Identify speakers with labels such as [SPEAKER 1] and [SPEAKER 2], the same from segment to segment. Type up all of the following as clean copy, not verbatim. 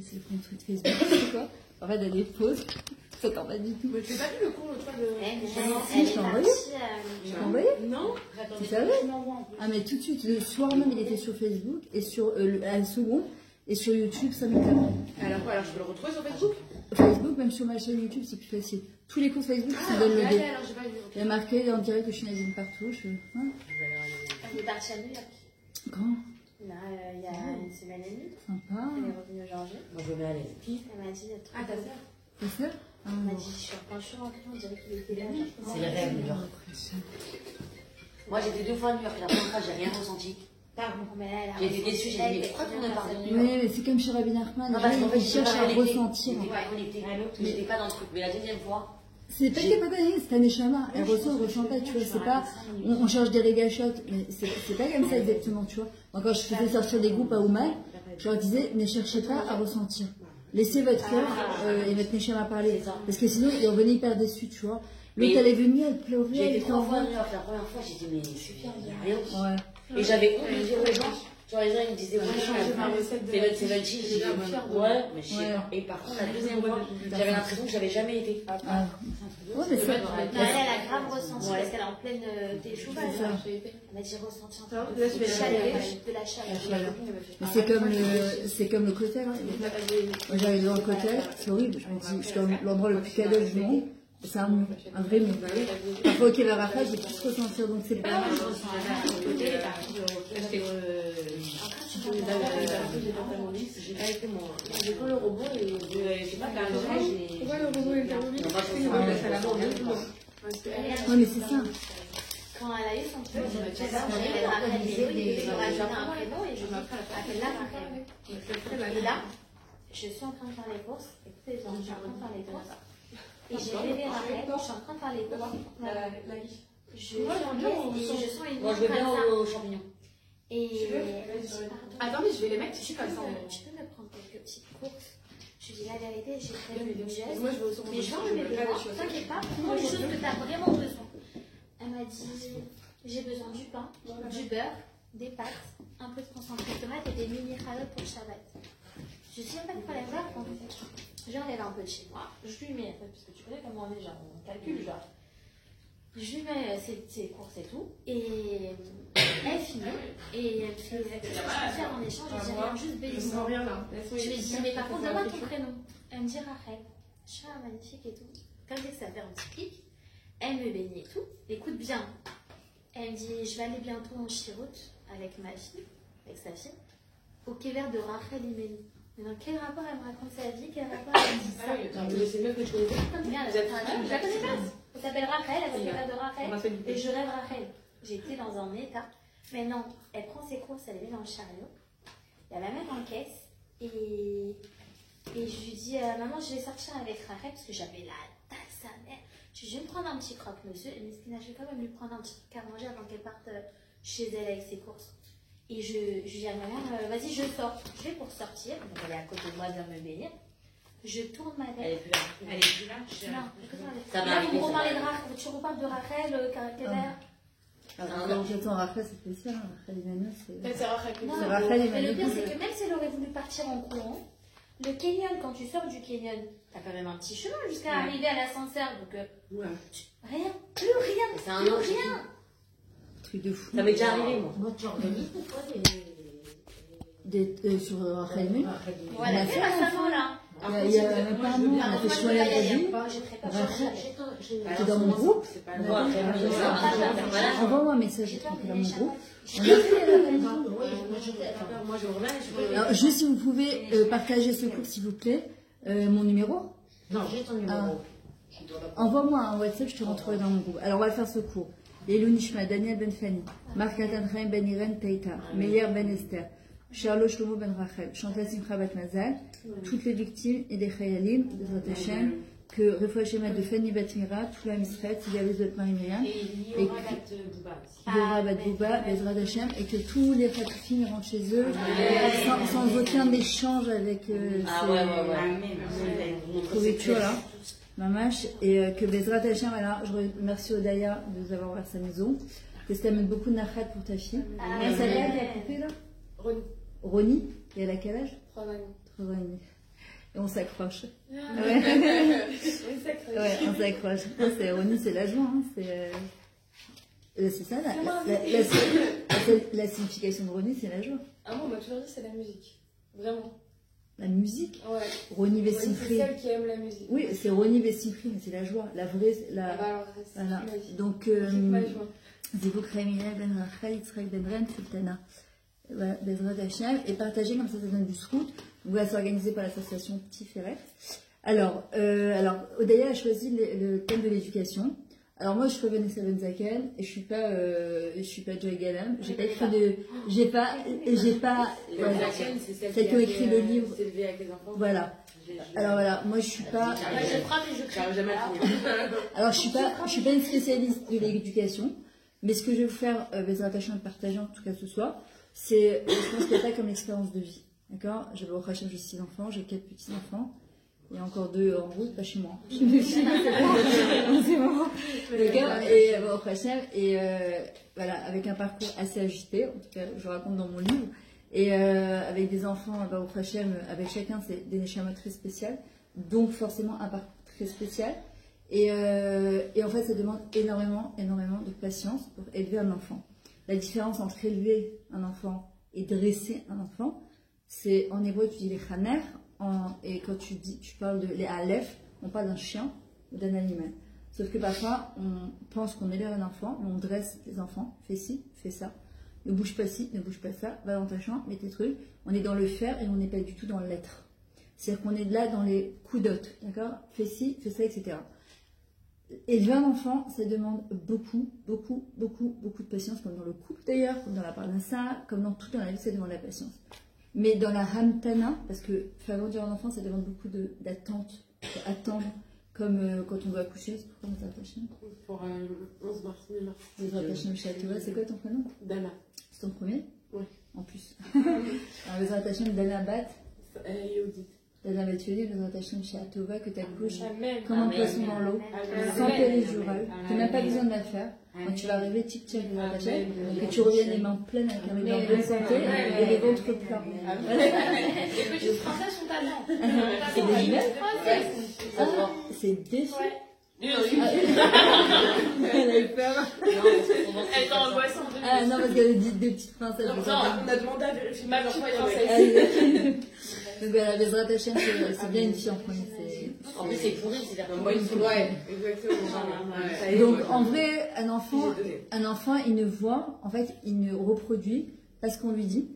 [SPEAKER 1] Et c'est le premier truc de Facebook, c'est quoi? En fait, elle est fausse. Ça t'en pas du tout.
[SPEAKER 2] Mais tu n'as pas vu le cours l'autre fois de.
[SPEAKER 1] Si, je t'ai envoyé. Je t'ai envoyé?
[SPEAKER 2] Non.
[SPEAKER 1] Tu savais? Ah, mais tout de suite, le soir même, il était sur Facebook, et sur la seconde, et sur YouTube, 5 minutes après.
[SPEAKER 2] Alors quoi? Alors je peux le retrouver sur Facebook?
[SPEAKER 1] Facebook, même sur ma chaîne YouTube, c'est plus facile. Tous les cours Facebook, ça donne le dé.
[SPEAKER 2] Alors j'ai pas vu.
[SPEAKER 1] Il y a marqué en direct que je suis Nadine partout. Hein?
[SPEAKER 3] Elle est partie à New York.
[SPEAKER 1] Quand?
[SPEAKER 3] Là, il y a une semaine et demie.
[SPEAKER 1] Sympa.
[SPEAKER 3] Elle est revenue aujourd'hui.
[SPEAKER 4] Moi, je vais aller.
[SPEAKER 3] Elle m'a dit d'être.
[SPEAKER 2] Ah, ta sœur?
[SPEAKER 1] Ta sœur?
[SPEAKER 3] Elle m'a dit, quand je suis rentrée, on dirait qu'il était là.
[SPEAKER 4] C'est le rêve, New York. Moi, j'étais 2 fois à New York. La première fois, j'ai rien ressenti. J'ai été déçue, j'ai dit, mais pourquoi on est parti de New York?
[SPEAKER 1] Oui, mais c'est comme chez Rabbi Nachman.
[SPEAKER 4] Non, parce qu'en fait,
[SPEAKER 1] il cherche à ressentir.
[SPEAKER 4] J'étais pas connectée. J'étais pas dans le truc. Mais la deuxième fois.
[SPEAKER 1] C'est pas qu'elle n'est pas connectée, c'est un neshama. Elle ressent, elle ressent pas, tu vois. C'est pas, on cherche des régachotes, mais c'est pas comme ça exactement, tu vois. Moi, quand je faisais sortir des groupes à Oumal, je leur disais, ne cherchez pas à ressentir. Laissez votre cœur et votre neshama parler. Parce que sinon, ils revenaient hyper déçus, tu vois. L'autre, elle est venue, elle pleurait.
[SPEAKER 4] J'ai été 3 fois à New York. La première fois, j'ai dit, mais il y a rien.
[SPEAKER 1] Ouais.
[SPEAKER 4] Et j'avais honte de dire aux gens. Genre, les gens, ils me disaient, ouais, c'est votre j'ai dit, ouais, mais je sais pas. Et par contre, la deuxième fois, j'avais l'impression que j'avais jamais été.
[SPEAKER 1] Ah. Ouais, mais c'est.
[SPEAKER 3] Elle a grave ressenti parce qu'elle est en pleine teshuva. Elle m'a dit ressenti un peu de la chaleur.
[SPEAKER 1] Mais c'est comme le cotel. Hein. Moi, j'arrive dans le cotel, c'est horrible. Je me dis, je suis dans l'endroit le plus cadeau du monde. C'est un vrai mur. Parfois, au Kéva Rafa, j'ai plus ressentir, donc c'est pas.
[SPEAKER 4] J'ai pas été moi. J'ai pas le robot et je sais pas, t'as l'oreille.
[SPEAKER 2] Pourquoi le robot est intervenu?
[SPEAKER 1] Ouais, mais c'est ça.
[SPEAKER 3] Quand elle a eu son truc, elle a réalisé et je rajouté un prénom et je m'appelle là Raphaël. Et là, je suis en train de faire les courses. Écoutez, je suis en train de faire les courses. Et j'ai rêvé Raphaël, je suis en train de faire les courses. Je sens une
[SPEAKER 4] Moi, je vais bien aux champignons.
[SPEAKER 3] Et
[SPEAKER 2] attends, mais je vais les mettre ici comme ça.
[SPEAKER 3] Tu peux me prendre quelques petites courses? Je dis la vérité, j'ai très du geste.
[SPEAKER 2] Moi, je vais au
[SPEAKER 3] Mais je vais enlever le besoin. T'inquiète pas, prends les choses que tu as vraiment besoin. Elle m'a dit j'ai besoin du pain, du beurre, des pâtes, un peu de concentré de tomate et des mini chalotes pour le Shabbat. Je suis pas de problème là. J'enlève un peu de chez moi. Je lui mets, parce que tu connais comment on est, genre, on calcule, genre. Je lui mets ses courses et tout, et elle finit, et elle me fait ce que je peux faire en échange, je dis rien, juste bénissant. Je lui dis, mais par contre, donne-moi ton prénom. Elle me dit Rachel. Je suis magnifique et tout. Comme dès que ça fait un petit clic, elle me bénit et tout, écoute bien. Elle me dit, je vais aller bientôt en Chiroute avec ma fille, avec sa fille, au Kéver de Rachel Imeni. Mais dans quel rapport elle me raconte sa vie, quel rapport elle me dit ça?
[SPEAKER 2] C'est mieux que je connais pas.
[SPEAKER 3] Je la connais pas. Elle s'appelle Rachel, elle s'appelle de Rachel. Et je rêve Rachel. J'étais dans un état. Mais non, elle prend ses courses, elle les met dans le chariot. Elle la met en caisse. Et je lui dis, maman, je vais sortir avec Rachel parce que j'avais la tasse sa mère. Je dis, je vais me prendre un petit croque-monsieur. Et Meskina, je vais quand même lui prendre un petit truc à manger avant qu'elle parte chez elle avec ses courses. Et je lui dis à ma mère, vas-y, je sors. Je vais pour sortir. Donc elle est à côté de moi, elle vient me bénir. Je tourne ma tête.
[SPEAKER 4] Elle est plus là. Elle est plus là.
[SPEAKER 3] Non,
[SPEAKER 4] Ça
[SPEAKER 3] là,
[SPEAKER 4] m'arrive.
[SPEAKER 3] vous me reparlez de Rachel. Tu reparles de Rachel, Kéver.
[SPEAKER 1] Non, j'attends Rachel, c'est spécial. Rachel Emmanuel,
[SPEAKER 2] C'est Rachel.
[SPEAKER 1] C'est Rachel
[SPEAKER 3] Mais le
[SPEAKER 1] Emmanuel.
[SPEAKER 3] pire, c'est que même si elle aurait voulu partir en courant, le canyon, quand tu sors du canyon, t'as quand même un petit chemin jusqu'à arriver à l'ascenseur. Donc, rien, plus rien,
[SPEAKER 4] C'est un
[SPEAKER 3] plus
[SPEAKER 4] an,
[SPEAKER 3] rien.
[SPEAKER 1] Truc de fou.
[SPEAKER 4] Ça m'est déjà arrivé, moi.
[SPEAKER 5] Moi, tu organises pourquoi
[SPEAKER 1] Sur Rachel Emmanuel.
[SPEAKER 3] Voilà, c'est récemment là.
[SPEAKER 1] Il y a même pas un mois, on a fait choyer la vie. T'es dans mon groupe. Envoie-moi un message, t'es dans mon groupe.
[SPEAKER 4] Moi, je reviens.
[SPEAKER 1] Alors, juste si vous pouvez partager ce cours, s'il vous plaît, mon numéro.
[SPEAKER 5] Non, j'ai ton numéro.
[SPEAKER 1] Envoie-moi un WhatsApp, je te rentrerai dans mon groupe. Alors, on va faire ce cours. Lélo Nishma, Daniel Ben Fani, Marc Nathan Chaim Ben Irene Teita, Meyer Ben Esther, Charlo Shlomo Ben Rachel, Chantal Simcha Bat Mazal, toutes les victimes et des Chayalim, de Zot Hashem, que Refoua Shema de Fanny Bat Mira, tout la Misret, Sigaris Bat Marie-Myriam, et Yora Bat Bouba, Bezrat Hashem, et que tous les Khatoufim rentrent chez eux, sans aucun échange avec nourriture là. Mamash, et que Bezrat Hashem, voilà, je remercie Odaya de nous avoir ouvert sa maison, que ça t'amène beaucoup de nachat pour ta fille. Elle s'appelle, qui a coupé là? Roni. Et elle a quel âge?
[SPEAKER 2] 3 ans.
[SPEAKER 1] 3 ans et demi. et on s'accroche.
[SPEAKER 2] Oui,
[SPEAKER 1] Ouais,
[SPEAKER 2] sacré.
[SPEAKER 1] ouais, on s'accroche. Roni, c'est la joie. Hein. C'est ça, la signification de Roni, c'est la joie.
[SPEAKER 2] Ah, moi, on m'a toujours dit c'est la musique. Vraiment.
[SPEAKER 1] La musique.
[SPEAKER 2] Ouais.
[SPEAKER 1] Roni
[SPEAKER 2] C'est
[SPEAKER 1] Vessimfri.
[SPEAKER 2] celle qui aime la musique.
[SPEAKER 1] Oui, c'est Roni Vessimfri, mais c'est la joie. La vraie.
[SPEAKER 2] Ah bah alors, c'est
[SPEAKER 1] Voilà.
[SPEAKER 2] ce qu'il m'a dit.
[SPEAKER 1] Donc,
[SPEAKER 2] C'est ma joie.
[SPEAKER 1] Zivuk Ramina Ben Rachel, Yitzhak Ben Ren, Sultana. Voilà, Bezrat Hashem. Et partager, comme ça donne du scout. Donc, voilà, c'est organisé par l'association Petit Ferret. Alors, Odaya a choisi le thème de l'éducation. Alors moi je suis pas Vanessa Benzaken et je suis pas Joy Galam. J'ai pas écrit celle qui a écrit le livre.
[SPEAKER 4] S'élever avec les enfants.
[SPEAKER 1] Voilà. Alors voilà, moi je suis pas.
[SPEAKER 3] Je prends mais je
[SPEAKER 4] J'arrive jamais à finir.
[SPEAKER 1] Alors je suis pas une spécialiste de l'éducation, mais ce que je vais vous faire, Bezrat Hashem, de partager en tout cas ce soir, c'est, je pense qu'il n'y a pas comme expérience de vie, d'accord. J'avais au Hachem, j'ai 6 enfants, j'ai 4 petits enfants. Il y a encore 2 en route, pas chez moi. C'est bon. D'accord. Et au Hachem, et voilà, avec un parcours assez agité, en tout cas, je raconte dans mon livre, et avec des enfants au Hachem, avec chacun, c'est des neshamot très spéciales, donc forcément un parcours très spécial. Et en fait, ça demande énormément de patience pour élever un enfant. La différence entre élever un enfant et dresser un enfant, c'est en hébreu, tu dis les chaner. Et quand tu parles de les aleph, on parle d'un chien ou d'un animal. Sauf que parfois, on pense qu'on élève un enfant, mais on dresse les enfants. Fais ci, fais ça. Ne bouge pas ci, ne bouge pas ça. Va dans ta chambre, mets tes trucs. On est dans le faire et on n'est pas du tout dans l'être. C'est-à-dire qu'on est là dans les coups d'oeil, d'accord. Fais ci, fais ça, etc. Élever un enfant, ça demande beaucoup de patience, comme dans le couple d'ailleurs, comme dans la parnassa, comme dans tout dans la vie, ça demande la patience. Mais dans la hamtana, parce que faire grandir un enfant, ça demande beaucoup d'attente, attendre, comme quand on doit accoucher. C'est pourquoi on s'attache.
[SPEAKER 5] Pour 11 mars, 10 mars.
[SPEAKER 1] C'est quoi ton prénom?
[SPEAKER 5] Dana.
[SPEAKER 1] C'est ton premier?
[SPEAKER 5] Oui.
[SPEAKER 1] En plus. Alors, les attachements de Dana Bat,
[SPEAKER 5] Elle est Audit.
[SPEAKER 1] Dana Batueli, les attachements chez Atova, que tu accouches
[SPEAKER 2] Amen.
[SPEAKER 1] comme un
[SPEAKER 4] Amen.
[SPEAKER 1] poisson dans l'eau,
[SPEAKER 5] Amen.
[SPEAKER 1] sans péridurale.
[SPEAKER 5] Amen.
[SPEAKER 1] Tu n'as même pas besoin de la faire. Quand tu vas arriver, tic-tac, les attachements, que tu reviennes les mains pleines avec un bébé en bonne santé et les ventres pleins.
[SPEAKER 3] Les petites françaises sont allemands.
[SPEAKER 1] C'est des jumelles?
[SPEAKER 4] Ça se voit.
[SPEAKER 1] C'est défi.
[SPEAKER 2] Elle
[SPEAKER 1] Elle a eu peur.
[SPEAKER 2] est en boisson.
[SPEAKER 1] Ah non, parce qu'elle a dit deux petites princesses.
[SPEAKER 2] Non,
[SPEAKER 5] On a demandé à vérifier
[SPEAKER 2] ma petite princesse.
[SPEAKER 1] Donc voilà, Bezrat Hashem, c'est bien une fille en premier.
[SPEAKER 4] En plus, c'est pourri, c'est vers
[SPEAKER 5] Moi, il faut. Ouais, exactement. Ouais.
[SPEAKER 1] Donc en vrai, un enfant, il ne voit, en fait, il ne reproduit pas ce qu'on lui dit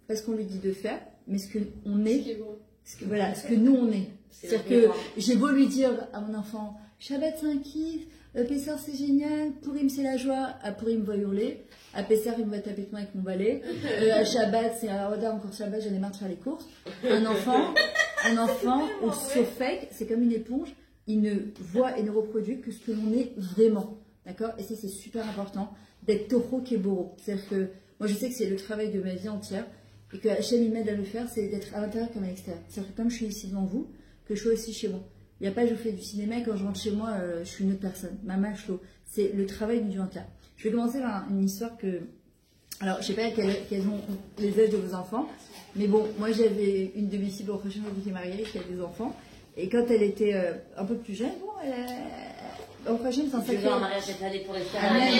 [SPEAKER 1] de faire, mais ce qu'on est, ce que nous on est. C'est-à-dire que j'ai beau lui dire à mon enfant, Shabbat c'est un kiff, Pessar c'est génial, Purim c'est la joie, à Purim il va hurler, à Pessar il me va taper de main avec mon balai, à Shabbat c'est à Oda, encore Shabbat, j'en ai marre de faire les courses. Un enfant au Sofek, c'est comme une éponge, il ne voit et ne reproduit que ce que l'on est vraiment. D'accord. Et ça c'est super important, d'être Toho Keboro. C'est-à-dire que moi je sais que c'est le travail de ma vie entière, et que Hachem il m'aide à le faire, c'est d'être à l'intérieur comme à l'extérieur. C'est-à-dire que comme je suis ici devant vous, que je sois aussi chez moi. Il n'y a pas je fais du cinéma et quand je rentre chez moi, je suis une autre personne. Maman, c'est le travail du là. Je vais commencer par une histoire que... Alors, je sais pas quels sont les âges de vos enfants, mais bon, moi j'avais une de mes filles au prochain qui est mariée, qui a des enfants, et quand elle était un peu plus jeune, bon, au prochain, c'est un
[SPEAKER 4] Tu
[SPEAKER 1] sacré...
[SPEAKER 4] veux un mariage cette année pour les faire.
[SPEAKER 1] Amen.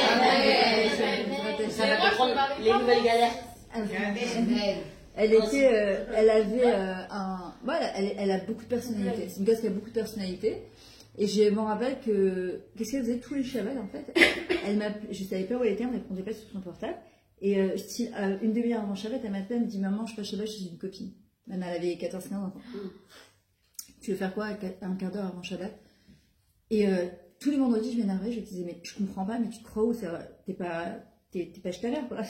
[SPEAKER 4] Ça va te prendre les nouvelles galères.
[SPEAKER 1] Elle avait voilà, elle a beaucoup de personnalité. C'est une gosse qui a beaucoup de personnalité. Et je me rappelle que, qu'est-ce qu'elle faisait tous les Shabbats en fait? Je savais pas où elle était, elle ne répondait pas sur son portable. Et une demi-heure avant Shabbat, elle m'appelle, elle me dit maman, je suis pas Shabbat, je suis une copine. Même elle avait 14-15 ans. Tu veux faire quoi un quart d'heure avant Shabbat? Et tous les vendredis, je m'énervais, je lui disais mais je comprends pas, mais tu te crois où? T'es pas je t'alerte quoi.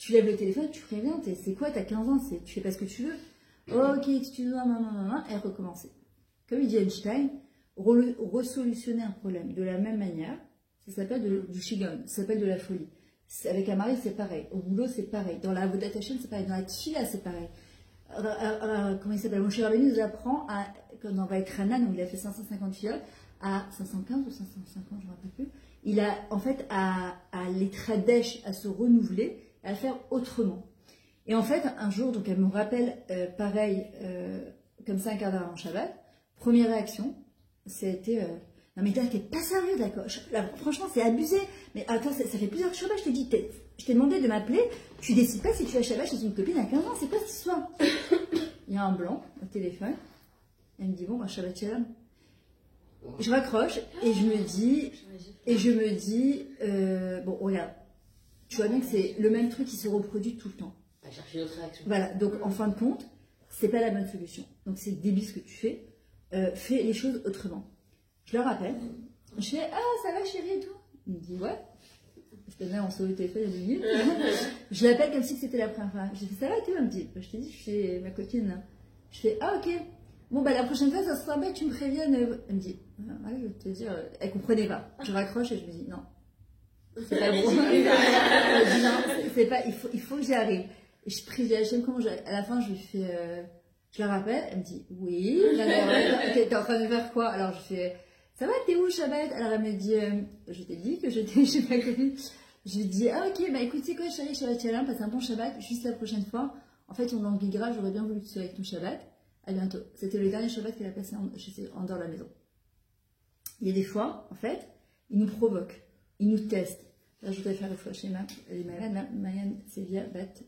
[SPEAKER 1] Tu lèves le téléphone, tu préviens, c'est quoi, t'as 15 ans, tu fais pas ce que tu veux. Ok, excuse-moi, maman, et recommencer. Comme il dit Einstein, resolutionner un problème de la même manière, ça s'appelle du shigon, ça s'appelle de la folie. Avec un mari, c'est pareil. Au boulot, c'est pareil. Dans la Avodat Hashem, c'est pareil. Dans la tfila, c'est pareil. Comment il s'appelle? Mon cher Rabbeinu nous apprend, quand on va être Hanan, où il a fait 550 fioles, à 515 ou 550, je ne me rappelle plus. Il a, en fait, à les tradesh, à se renouveler, à faire autrement. Et en fait, un jour, donc elle me rappelle pareil, comme ça, un quart d'heure avant Shabbat. Première réaction, c'était non mais là, t'es pas sérieux, d'accord. Là, franchement, c'est abusé. Mais attends, ça fait plusieurs Shabbat, je te dis, je t'ai demandé de m'appeler. Tu décides pas si tu vas Shabbat chez une copine à 15 ans, c'est quoi cette histoire? Il y a un blanc au téléphone. Elle me dit, bon, Shabbat Shalom. Je raccroche et je me dis, bon, regarde, tu vois bien que c'est le même truc qui se reproduit tout le temps.
[SPEAKER 4] On va chercher une autre réaction. Voilà,
[SPEAKER 1] donc en fin de compte, c'est pas la bonne solution. Donc c'est débile ce que tu fais. Fais les choses autrement. Je le rappelle. Je fais, ah, ça va chérie et tout. Il me dit, ouais. Je te mets en solo téléphone il y a 2 minutes. Je l'appelle comme si c'était la première fois. J'ai fait, ça va et tout. Elle me dit, je t'ai dit, je suis ma copine. Je fais, ah, ok. Bon, bah la prochaine fois, ça sera bête, tu me préviennes. Elle me dit, ah, je vais te dire, elle comprenait pas. Je raccroche et je me dis, non. C'est pas bon. Je dis, non, c'est pas, il faut que j'y arrive. Et je prie de la chaîne, comment à la fin, je lui fais, je la rappelle, elle me dit, oui. T'es en train de faire quoi? Alors je fais, ça va, t'es où, Shabbat? Alors elle me dit, je t'ai dit que j'étais chez ma copine. Je lui dis, ah ok, bah écoute, c'est quoi, chérie, Shabbat Shalom, passe un bon Shabbat, juste la prochaine fois. En fait, on enguiguera, j'aurais bien voulu que tu sois avec ton Shabbat. À bientôt. C'était le dernier Shabbat qu'elle a passé en dehors de la maison. Il y a des fois, en fait, ils nous provoquent, ils nous testent. Là, je voudrais faire le fois chez Mayan, Sevilla, Bat,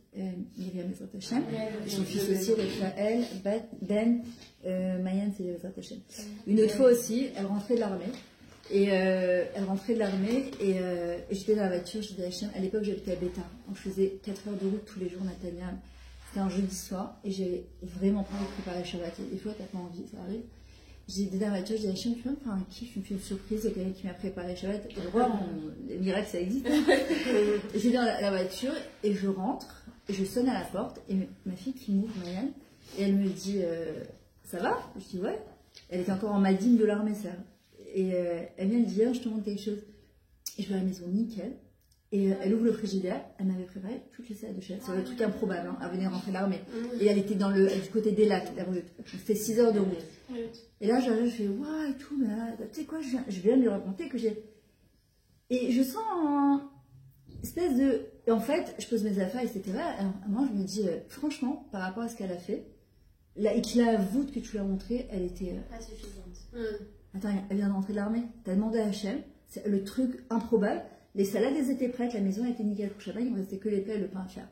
[SPEAKER 1] Myriam Ezrat Hashem. Son fils aussi, Raphaël, Bat, Ben, Mayan, Sevilla, Ezrat Hashem. Une autre fois aussi, elle rentrait de l'armée. Et j'étais dans la voiture, je disais à Hachem, à l'époque j'habitais à Bétar. Donc je faisais 4 heures de route tous les jours, Natania. C'était un jeudi soir et j'avais vraiment pas envie de préparer le Shabbat. Des fois, t'as pas envie, ça arrive. J'ai dit dans la voiture, je dis à Hachem, tu peux me faire un kiff, je me fais une surprise, il y a quelqu'un qui m'a préparé le Shabbat. Le roi, les miracles, ça existe. J'étais dans la voiture et je rentre et je sonne à la porte et ma fille qui m'ouvre, Marianne, et elle me dit, ça va? Je dis ouais. Elle était encore en madine de l'armée, ça. Et elle vient me dire, je te montre quelque chose. Et je vais à la maison, nickel. Et elle ouvre le frigidaire, elle m'avait préparé toutes les salades de Shabbat. C'est le truc improbable, hein. Elle venait rentrer de l'armée. Et elle était du côté des lacs, la route. C'était 6 heures de route. Et là, j'arrive, je fais, waouh, et tout, mais là, tu sais quoi, je viens de lui raconter que j'ai. Et je sens une espèce de. Et en fait, je pose mes affaires, etc. Alors, moi, je me dis, franchement, par rapport à ce qu'elle a fait, là, et qu'il a avoué que tu lui as montré, elle était.
[SPEAKER 3] Pas suffisante.
[SPEAKER 1] Attends, elle vient de rentrer de l'armée. T'as demandé à Hachem, c'est le truc improbable. Les salades, elles étaient prêtes, la maison était nickel pour Shabbat, il me restait que les plats et le pain à faire.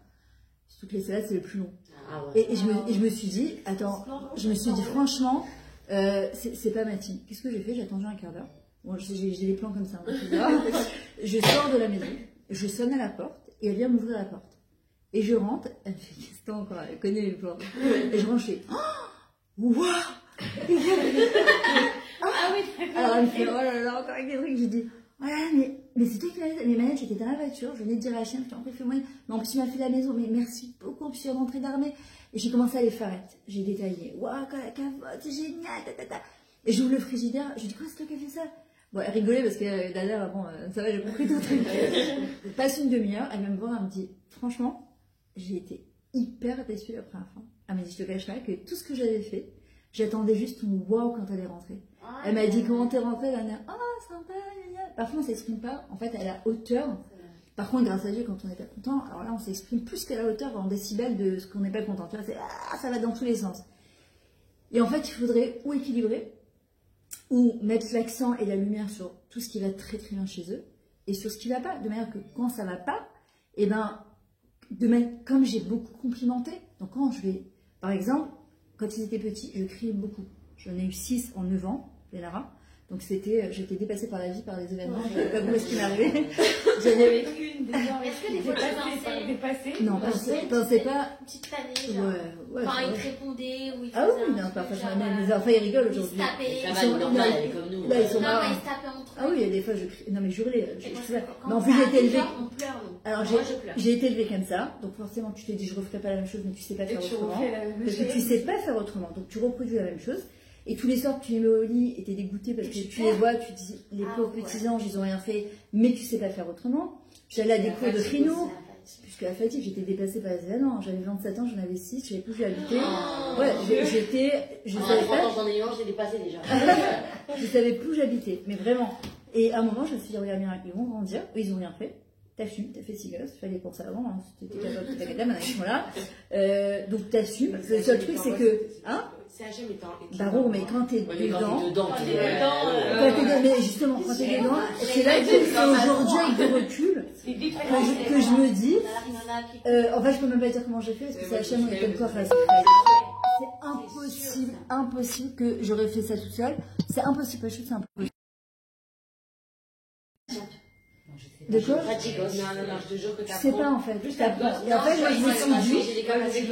[SPEAKER 1] Toutes les salades, c'est le plus long. Ah ouais. Et je me suis dit, attends, franchement, c'est pas ma team. Qu'est-ce que j'ai fait? J'ai attendu un quart d'heure. Bon, j'ai des plans comme ça. Je sors de la maison, je sonne à la porte, et elle vient m'ouvrir la porte. Et je rentre, elle me fait, qu'est-ce que t'as encore? Elle connaît les plans. Et je rentre, je fais, oh, waouh!
[SPEAKER 3] Ah oui,
[SPEAKER 1] alors elle me fait, oh là là, encore avec des trucs, j'ai dit, voilà, mais c'est toi qui m'as dit, mais Manette, j'étais dans la voiture, je venais de dire à Hachem, je t'en prie, fais-moi, mais en plus tu m'as fait la maison, mais merci beaucoup, puis je suis rentrée d'armée, et j'ai commencé à les faire, j'ai détaillé, waouh, la cavotte, c'est génial, et j'ouvre le frigidaire, je dis, quoi, c'est toi qui as fait ça? Bon, elle rigolait parce que d'ailleurs, bon, ça va, j'ai compris tout le truc. Passe une demi-heure, elle vient me voir, elle me dit, franchement, j'ai été hyper déçue la première fois. Elle m'a dit, je te cache pas que tout ce que j'avais fait, j'attendais juste ton wow quand elle est rentrée. Elle m'a dit, comment t'es rentrée? Elle m'a dit, oh, sympa, génial. Parfois, on s'exprime pas, en fait, à la hauteur. Par contre, grâce à Dieu, quand on n'est pas content, alors là, on s'exprime plus qu'à la hauteur, en décibels de ce qu'on n'est pas content. Tu vois, c'est, ça va dans tous les sens. Et en fait, il faudrait ou équilibrer, ou mettre l'accent et la lumière sur tout ce qui va très très bien chez eux, et sur ce qui va pas, de manière que quand ça va pas, et ben, comme j'ai beaucoup complimenté, donc quand je vais, par exemple, quand ils étaient petits, je criais beaucoup. J'en ai eu 6 en 9 ans, Lénara. Donc j'étais dépassée par la vie, par les événements. Je ne savais pas beaucoup ce qui m'arrivait. J'avais avec une, des gens.
[SPEAKER 3] Est-ce que des fois tu
[SPEAKER 5] dépassé?
[SPEAKER 1] Non, pensez pas.
[SPEAKER 3] Une petite famille, genre.
[SPEAKER 1] Ouais,
[SPEAKER 3] enfin, ils te répondaient ou ils
[SPEAKER 1] ah oui, non, parfois, mes enfants, ils rigolent aujourd'hui.
[SPEAKER 3] Ils se tapaient.
[SPEAKER 4] Ça va, normal, elle est comme nous.
[SPEAKER 1] Là, ils sont
[SPEAKER 3] non, mais ils se tapaient entre eux.
[SPEAKER 1] Ah oui, il y a des fois, je crie. Non, mais je hurlais.
[SPEAKER 3] Mais
[SPEAKER 1] en plus, j'ai été élevée.
[SPEAKER 3] On pleure, nous.
[SPEAKER 1] Alors,
[SPEAKER 3] Moi, je pleure.
[SPEAKER 1] j'ai été élevée comme ça. Donc, forcément, tu te dis, je referai pas la même chose, mais tu sais pas faire autrement. Parce que tu sais pas faire autrement. Donc, tu reproduis la même chose. Et tous les soirs, tu les mets au lit et t'es dégoûté parce que tu les vois, tu te dis, les pauvres petits anges, ils ont rien fait, mais tu sais pas faire autrement. J'allais à des cours de trino, puisque la fatigue, j'étais dépassée par les événements. J'avais 27 ans, j'en avais 6, je savais plus où j'habitais. Ouais, je savais pas.
[SPEAKER 4] J'en ai eu un, j'ai dépassé déjà.
[SPEAKER 1] Je savais plus où j'habitais, mais vraiment. Et à un moment, je me suis dit, regarde bien, ils vont grandir, eux, ils ont rien fait. t'assumes, t'as fait 6 gosses, tu fais les courses avant, hein, t'étais capable de faire maintenant, voilà. Donc t'assumes. Le seul truc, c'est que, hein,
[SPEAKER 5] C'est HM étant.
[SPEAKER 1] Baro, mais quand t'es
[SPEAKER 4] Mais
[SPEAKER 1] dedans,
[SPEAKER 4] quand t'es dedans,
[SPEAKER 2] Quand
[SPEAKER 4] tu
[SPEAKER 2] t'es
[SPEAKER 4] vois.
[SPEAKER 2] dedans,
[SPEAKER 1] quand t'es dedans, mais justement, quand t'es dedans, c'est là que aujourd'hui, avec du recul, que je me dis, en fait, je peux même pas dire comment j'ai fait, parce que c'est HM, on était quoi face. C'est impossible que j'aurais fait ça toute seule. C'est impossible, je trouve que c'est impossible. De quoi?
[SPEAKER 4] Non, je te jure que
[SPEAKER 1] Je sais pas en fait. Et en fait,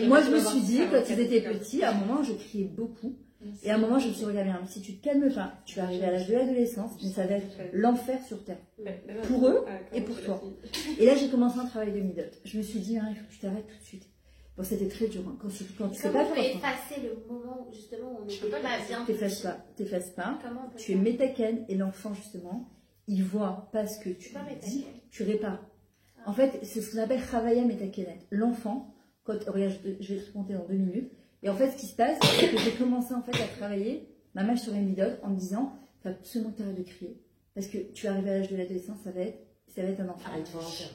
[SPEAKER 1] moi je me suis dit, quand ils étaient petits, à un moment je criais beaucoup. Et à un moment je me suis regardée, si tu te calmes pas, tu vas arriver à l'âge de l'adolescence, mais ça va être l'enfer sur terre. Pour eux et pour toi. Et là j'ai commencé un travail de midot. Je me suis dit, il faut que tu t'arrêtes tout de suite. Bon, c'était très dur. Quand tu sais pas
[SPEAKER 3] on peut
[SPEAKER 1] quoi.
[SPEAKER 3] effacer le moment où justement on n'était pas bien.
[SPEAKER 1] T'effaces pas. Tu es métaken et l'enfant justement, il voit pas ce que tu dis, tu répares. En fait, c'est ce qu'on appelle Chavaya Metakenet. L'enfant, regarde, je vais te raconter dans 2 minutes. Et en fait, ce qui se passe, c'est que j'ai commencé en fait à travailler ma mâche sur les midotes en me disant, il faut absolument que tu arrêtes de crier. Parce que tu arrives à l'âge de l'adolescence, ça va être un enfant.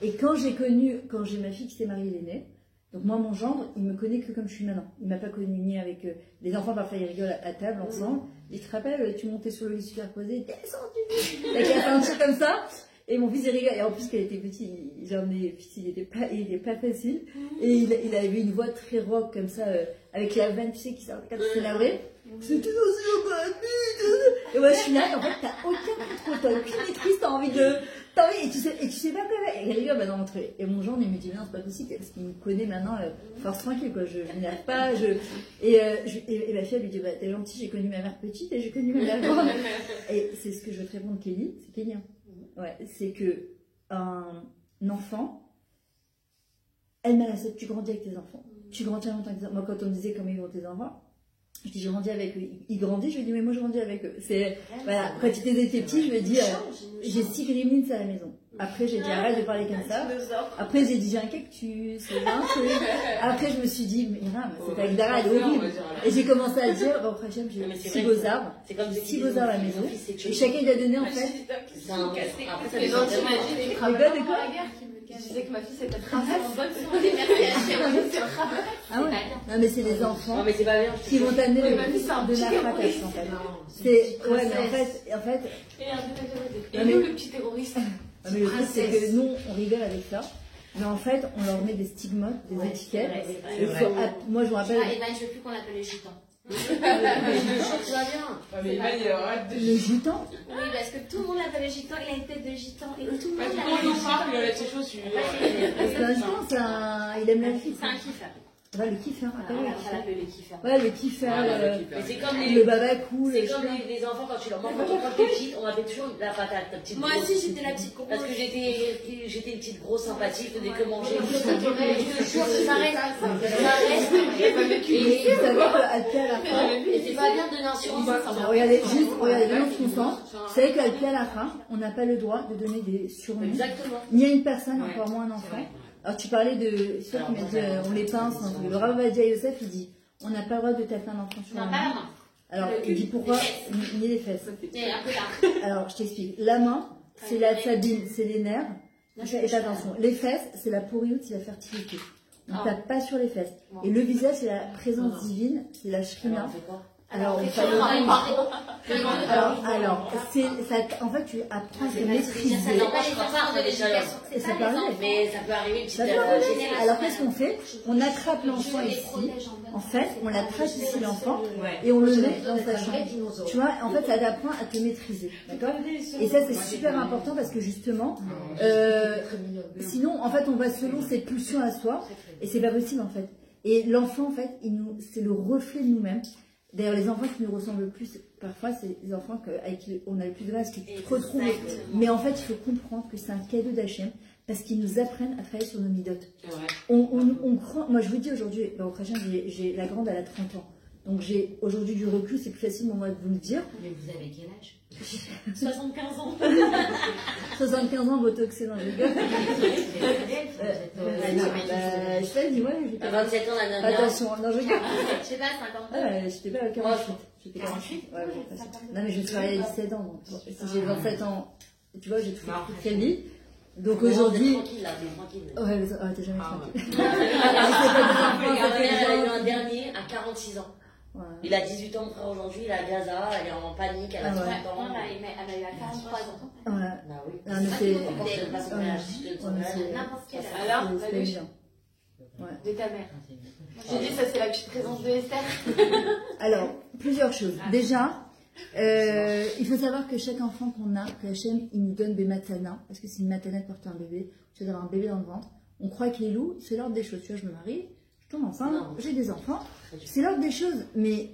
[SPEAKER 1] Et quand j'ai ma fille qui s'est mariée, elle est née. Donc moi, mon gendre, il me connaît que comme je suis maintenant. Il m'a pas connu ni avec les enfants, parfois ils rigolent à table ensemble. Il te rappelle, tu montais sur le lit superposé, descendu, t'as qu'à faire un truc comme ça. Et mon fils il rigole. Et en plus qu'elle était petite, il était pas facile. Et il avait une voix très rock comme ça, avec la veine, tu sais, qui sort quand il s'énervait. C'est tout aussi pas. Et moi je suis là, et en fait t'as aucun contrôle, t'as aucune maîtrise, t'as envie, et tu sais pas quoi. Et il rigole dans l'entrée. Et mon genre il me dit non c'est pas possible parce qu'il me connaît maintenant, force tranquille quoi, je m'énerve pas, et ma fille elle lui dit bah t'es gentil, j'ai connu ma mère petite et j'ai connu ma mère grande. Et c'est ce que je veux te répondre Kelly, c'est Kelly. Ouais, c'est que un enfant, elle m'a laissé, tu grandis avec tes enfants. Tu grandis en même temps que tes enfants. Moi quand on me disait comment ils vont tes enfants, je dis, je grandis avec eux. Ils grandissent, je lui dis, mais moi, je grandis avec eux. Voilà, quand ils étaient petits, je me dis, j'ai 6 gremlins à la maison. Après, j'ai dit, arrête de parler comme ça. Après, j'ai dit, j'ai un cactus, j'ai un truc. Après, je me suis dit, mais non, cette Agdara, elle est horrible. Et j'ai commencé à dire, bon, après, j'ai 6 beaux arbres.
[SPEAKER 4] C'est comme
[SPEAKER 1] 6 beaux arbres à la maison. Et chacun, il a donné, en fait.
[SPEAKER 4] Après, ça
[SPEAKER 2] Les gens
[SPEAKER 4] dépend.
[SPEAKER 2] t'imagines, tu
[SPEAKER 1] Rigole de quoi?
[SPEAKER 2] Je disais que ma fille s'était tracée en bonne santé.
[SPEAKER 1] Ah ouais? Non, mais c'est des enfants
[SPEAKER 4] Non, mais c'est pas bien.
[SPEAKER 1] qui vont t'amener
[SPEAKER 2] Oui, ma fille, c'est un
[SPEAKER 1] de
[SPEAKER 2] petit
[SPEAKER 1] la
[SPEAKER 2] terroriste.
[SPEAKER 1] fracasse, en fait. Ouais, mais en fait,
[SPEAKER 2] Et nous, le petit terroriste.
[SPEAKER 1] mais le truc, c'est que nous, on rigole avec ça. Mais en fait, on leur met des stigmates, des étiquettes.
[SPEAKER 4] C'est vrai.
[SPEAKER 1] Moi, je me rappelle.
[SPEAKER 3] Ah, Evan, je veux plus qu'on l'appelle les gitans.
[SPEAKER 4] Mais je te jure que ça va bien.
[SPEAKER 5] Mais Ivan, il arrête de.
[SPEAKER 1] Le gitan.
[SPEAKER 3] Oui, parce que tout le monde l'appelle le gitan, il a une tête de gitan, et tout le
[SPEAKER 5] Pas
[SPEAKER 3] monde
[SPEAKER 5] tout le monde
[SPEAKER 3] l'appelle
[SPEAKER 5] en parle, il enlève ses chaussures.
[SPEAKER 1] C'est un gitan, il aime la vie.
[SPEAKER 3] C'est un kiff.
[SPEAKER 1] Ouais, le kiff, hein.
[SPEAKER 3] On l'appelle le kiff.
[SPEAKER 1] Ouais, le kiff,
[SPEAKER 4] Mais c'est comme
[SPEAKER 1] le baba cool.
[SPEAKER 4] C'est comme les enfants quand tu leur manges. Quand t'es petite, on appelle toujours la patate, ta petite
[SPEAKER 3] Moi
[SPEAKER 4] grosse.
[SPEAKER 3] aussi, j'étais la petite grosse.
[SPEAKER 4] Parce que j'étais une petite grosse sympathique, je faisais que manger.
[SPEAKER 3] Je te jure que ça reste.
[SPEAKER 1] Et vous savez qu'Alpi à la fin,
[SPEAKER 4] Et c'est pas bien de donner un surnom.
[SPEAKER 1] regardez, maintenant ce qu'on sent, vous savez qu'Alpi à la fin, on n'a pas le droit de donner des surnoms,
[SPEAKER 4] Exactement.
[SPEAKER 1] ni à une personne, encore moins un enfant. Alors tu parlais de, c'est sûr qu'il m'a dit, on les pince, hein. Le Rav Ovadia Yosef, il dit, on n'a pas le droit de taper un enfant sur
[SPEAKER 3] Non,
[SPEAKER 1] la
[SPEAKER 3] pas la
[SPEAKER 1] main.
[SPEAKER 3] main.
[SPEAKER 1] Alors il dit pourquoi, ni les fesses.
[SPEAKER 3] Et un peu là.
[SPEAKER 1] Alors je t'explique, la main, c'est la sabine, c'est les nerfs, et pas attention, les fesses, c'est la pourrioute, c'est la fertilité. On tape pas sur les fesses. Et le visage, c'est la présence divine, c'est la shrina. Alors, on parle alors, c'est, ça, en fait, tu apprends à te maîtriser.
[SPEAKER 3] Ça n'empêche pas de l'éducation.
[SPEAKER 1] Et ça peut arriver.
[SPEAKER 4] Mais ça peut arriver une petite
[SPEAKER 1] Ça peut arriver. Alors, qu'est-ce qu'on fait? On attrape l'enfant ici. En fait, on l'attrape ici l'enfant et on le met dans sa chambre. Tu vois, en fait, ça t'apprend à te maîtriser. D'accord? Et ça, c'est super important parce que justement, sinon, en fait, on va selon ses pulsions à soi et c'est pas possible, en fait. Et l'enfant, en fait, c'est le reflet de nous-mêmes. D'ailleurs, les enfants qui nous ressemblent le plus, parfois, c'est les enfants avec qui on a le plus de mal, parce que tu te retrouves. Mais en fait, il faut comprendre que c'est un cadeau d'Hachem, parce qu'ils nous apprennent à travailler sur nos midotes. On croit, moi je vous dis aujourd'hui, au prochain, j'ai la grande, elle a 30 ans. Donc j'ai aujourd'hui du recul, c'est plus facile pour moi de vous le dire.
[SPEAKER 4] Mais vous avez quel âge?
[SPEAKER 3] 75 ans.
[SPEAKER 1] 75 ans, botoxé dans le gueule. Je sais, dis-moi,
[SPEAKER 4] À 27 ans, la nana.
[SPEAKER 1] attention, non, je regarde.
[SPEAKER 3] Je sais pas, 52.
[SPEAKER 1] J'étais pas à 48. J'étais 48. Ouais, non, mais je suis mariée à 17 ans. Donc, si j'ai 27 ans, tu vois, j'ai tout fait très vite. Donc
[SPEAKER 4] Non,
[SPEAKER 1] aujourd'hui.
[SPEAKER 4] t'es tranquille là, t'es tranquille.
[SPEAKER 1] Ouais, mais t'es jamais
[SPEAKER 5] Ah
[SPEAKER 1] tranquille.
[SPEAKER 5] ouais.
[SPEAKER 4] Ma mère, elle a eu un
[SPEAKER 1] Ouais.
[SPEAKER 4] dernier à 46 ans. Il a 18 ans, mon frère, aujourd'hui, il est à Gaza, elle est en panique, elle a
[SPEAKER 1] Ah ouais.
[SPEAKER 4] 30 ans.
[SPEAKER 3] Elle a eu à 43 ans.
[SPEAKER 1] Ouais.
[SPEAKER 4] Bah oui.
[SPEAKER 1] Non, mais c'est.
[SPEAKER 4] On pense même pas son âge, si je te dis son âge.
[SPEAKER 3] N'importe quel âge.
[SPEAKER 2] Alors,
[SPEAKER 1] C'est
[SPEAKER 2] salut.
[SPEAKER 1] évident. Ouais.
[SPEAKER 2] De ta mère. J'ai dit, ça c'est la petite présence de Esther.
[SPEAKER 1] Alors, plusieurs choses. Déjà, il faut savoir que chaque enfant qu'on a, que Hachem, il nous donne des matanas, parce que c'est une matana de porter un bébé, tu vas avoir un bébé dans le ventre. On croit que les loups, c'est l'ordre des choses. Tu vois, je me marie, je tombe enceinte,
[SPEAKER 4] Non.
[SPEAKER 1] j'ai des enfants, c'est l'ordre des choses, mais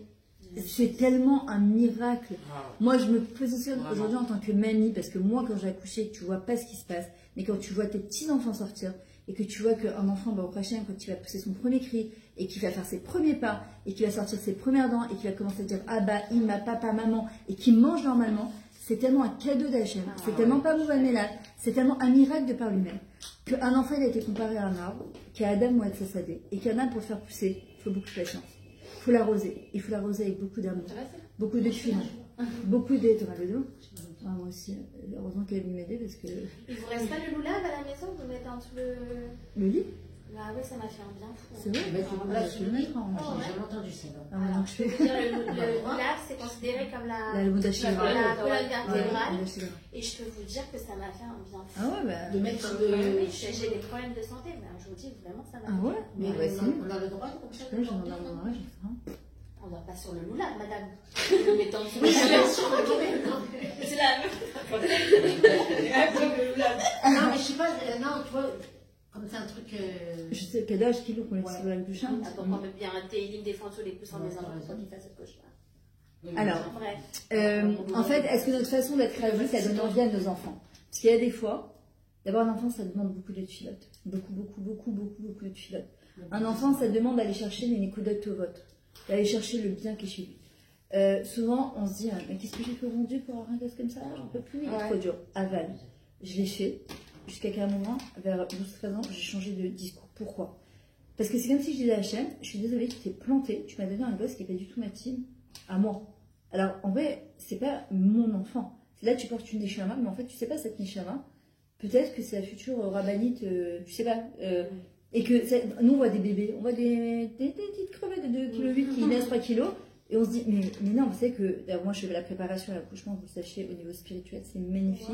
[SPEAKER 1] c'est tellement un miracle. Moi, je me positionne aujourd'hui en tant que mamie, parce que moi, quand j'ai accouché, tu vois pas ce qui se passe, mais quand tu vois tes petits-enfants sortir, et que tu vois qu'un enfant, au prochain, quand il va pousser son premier cri, et qu'il va faire ses premiers pas, et qu'il va sortir ses premières dents, et qu'il va commencer à dire ah bah, Ima, papa, maman, et qu'il mange normalement, c'est tellement un cadeau d'Hachem, c'est tellement pas mauvais mélange, c'est tellement un miracle de par lui-même, qu'un enfant il a été comparé à un arbre, qui a Adam Moed Sassadé, et qu'il y en a pour le faire pousser, il faut beaucoup de patience. Il faut l'arroser. Il faut l'arroser avec beaucoup d'amour, beaucoup de filons, beaucoup d'aide. Moi aussi, heureusement qu'elle vient m'aider parce que.
[SPEAKER 3] Il vous reste pas le loulave à la maison, vous mettez en dessous
[SPEAKER 1] Le lit.
[SPEAKER 3] Ah ouais, ça m'a fait un bien fou.
[SPEAKER 1] C'est vrai. Je vais le mettre en.
[SPEAKER 4] J'ai jamais entendu ça.
[SPEAKER 1] Ah ouais, donc je fais.
[SPEAKER 3] Le loulave, c'est considéré comme
[SPEAKER 1] La Moudachira.
[SPEAKER 3] la colonne vertébrale.
[SPEAKER 1] Ouais,
[SPEAKER 3] Et je peux vous dire que ça m'a fait un bien fou.
[SPEAKER 1] ah ouais, bah.
[SPEAKER 6] De mettre
[SPEAKER 3] Oui, j'ai des problèmes de santé, mais je vous dis vraiment ça m'a
[SPEAKER 1] Ah
[SPEAKER 3] fait.
[SPEAKER 1] ouais.
[SPEAKER 6] Mais
[SPEAKER 1] Bah, c'est.
[SPEAKER 6] on a le droit comme ça.
[SPEAKER 1] Là, j'en ai un mariage, je sais
[SPEAKER 3] On va pas sur le loulave, madame. Vous mettez en dessous le loulave.
[SPEAKER 4] C'est la même.
[SPEAKER 6] Non, mais je sais pas, non, tu vois, comme c'est un truc.
[SPEAKER 1] Je sais quel âge qu'il qu'on est sur la bouche.
[SPEAKER 3] Attends, on met bien un télim défend tous les coussins des enfants pour qu'ils fassent cette coche-là.
[SPEAKER 1] Alors,
[SPEAKER 3] Bref.
[SPEAKER 1] en fait, est-ce que notre façon d'être à vie, ça donne envie à nos enfants? Parce qu'il y a des fois, d'avoir un enfant, ça demande beaucoup de filottes. Beaucoup de filottes. Un enfant, ça demande d'aller chercher les nikodotes au vote, d'aller chercher le bien qui est chez lui. Souvent, on se dit, mais qu'est-ce que j'ai fait aujourd'hui pour avoir un gosse comme ça? J'en peux plus, il est trop dur. Aval. Je l'ai fait, jusqu'à qu'à un moment, vers 12-13 ans, j'ai changé de discours. Pourquoi? Parce que c'est comme si je disais à Hachem, je suis désolée, tu t'es planté, tu m'as donné un gosse qui n'est pas du tout ma team, à moi. Alors, en vrai, c'est pas mon enfant. Là, tu portes une neshama, mais en fait, tu sais pas cette neshama. Peut-être que c'est la future rabbinite, tu sais pas. Et que nous, on voit des bébés, on voit des petites crevettes de 2,8 kg qui naissent 3 kg. Et on se dit, mais non, vous savez que, d'ailleurs, moi, je fais la préparation à l'accouchement, vous le sachiez, au niveau spirituel, c'est magnifique.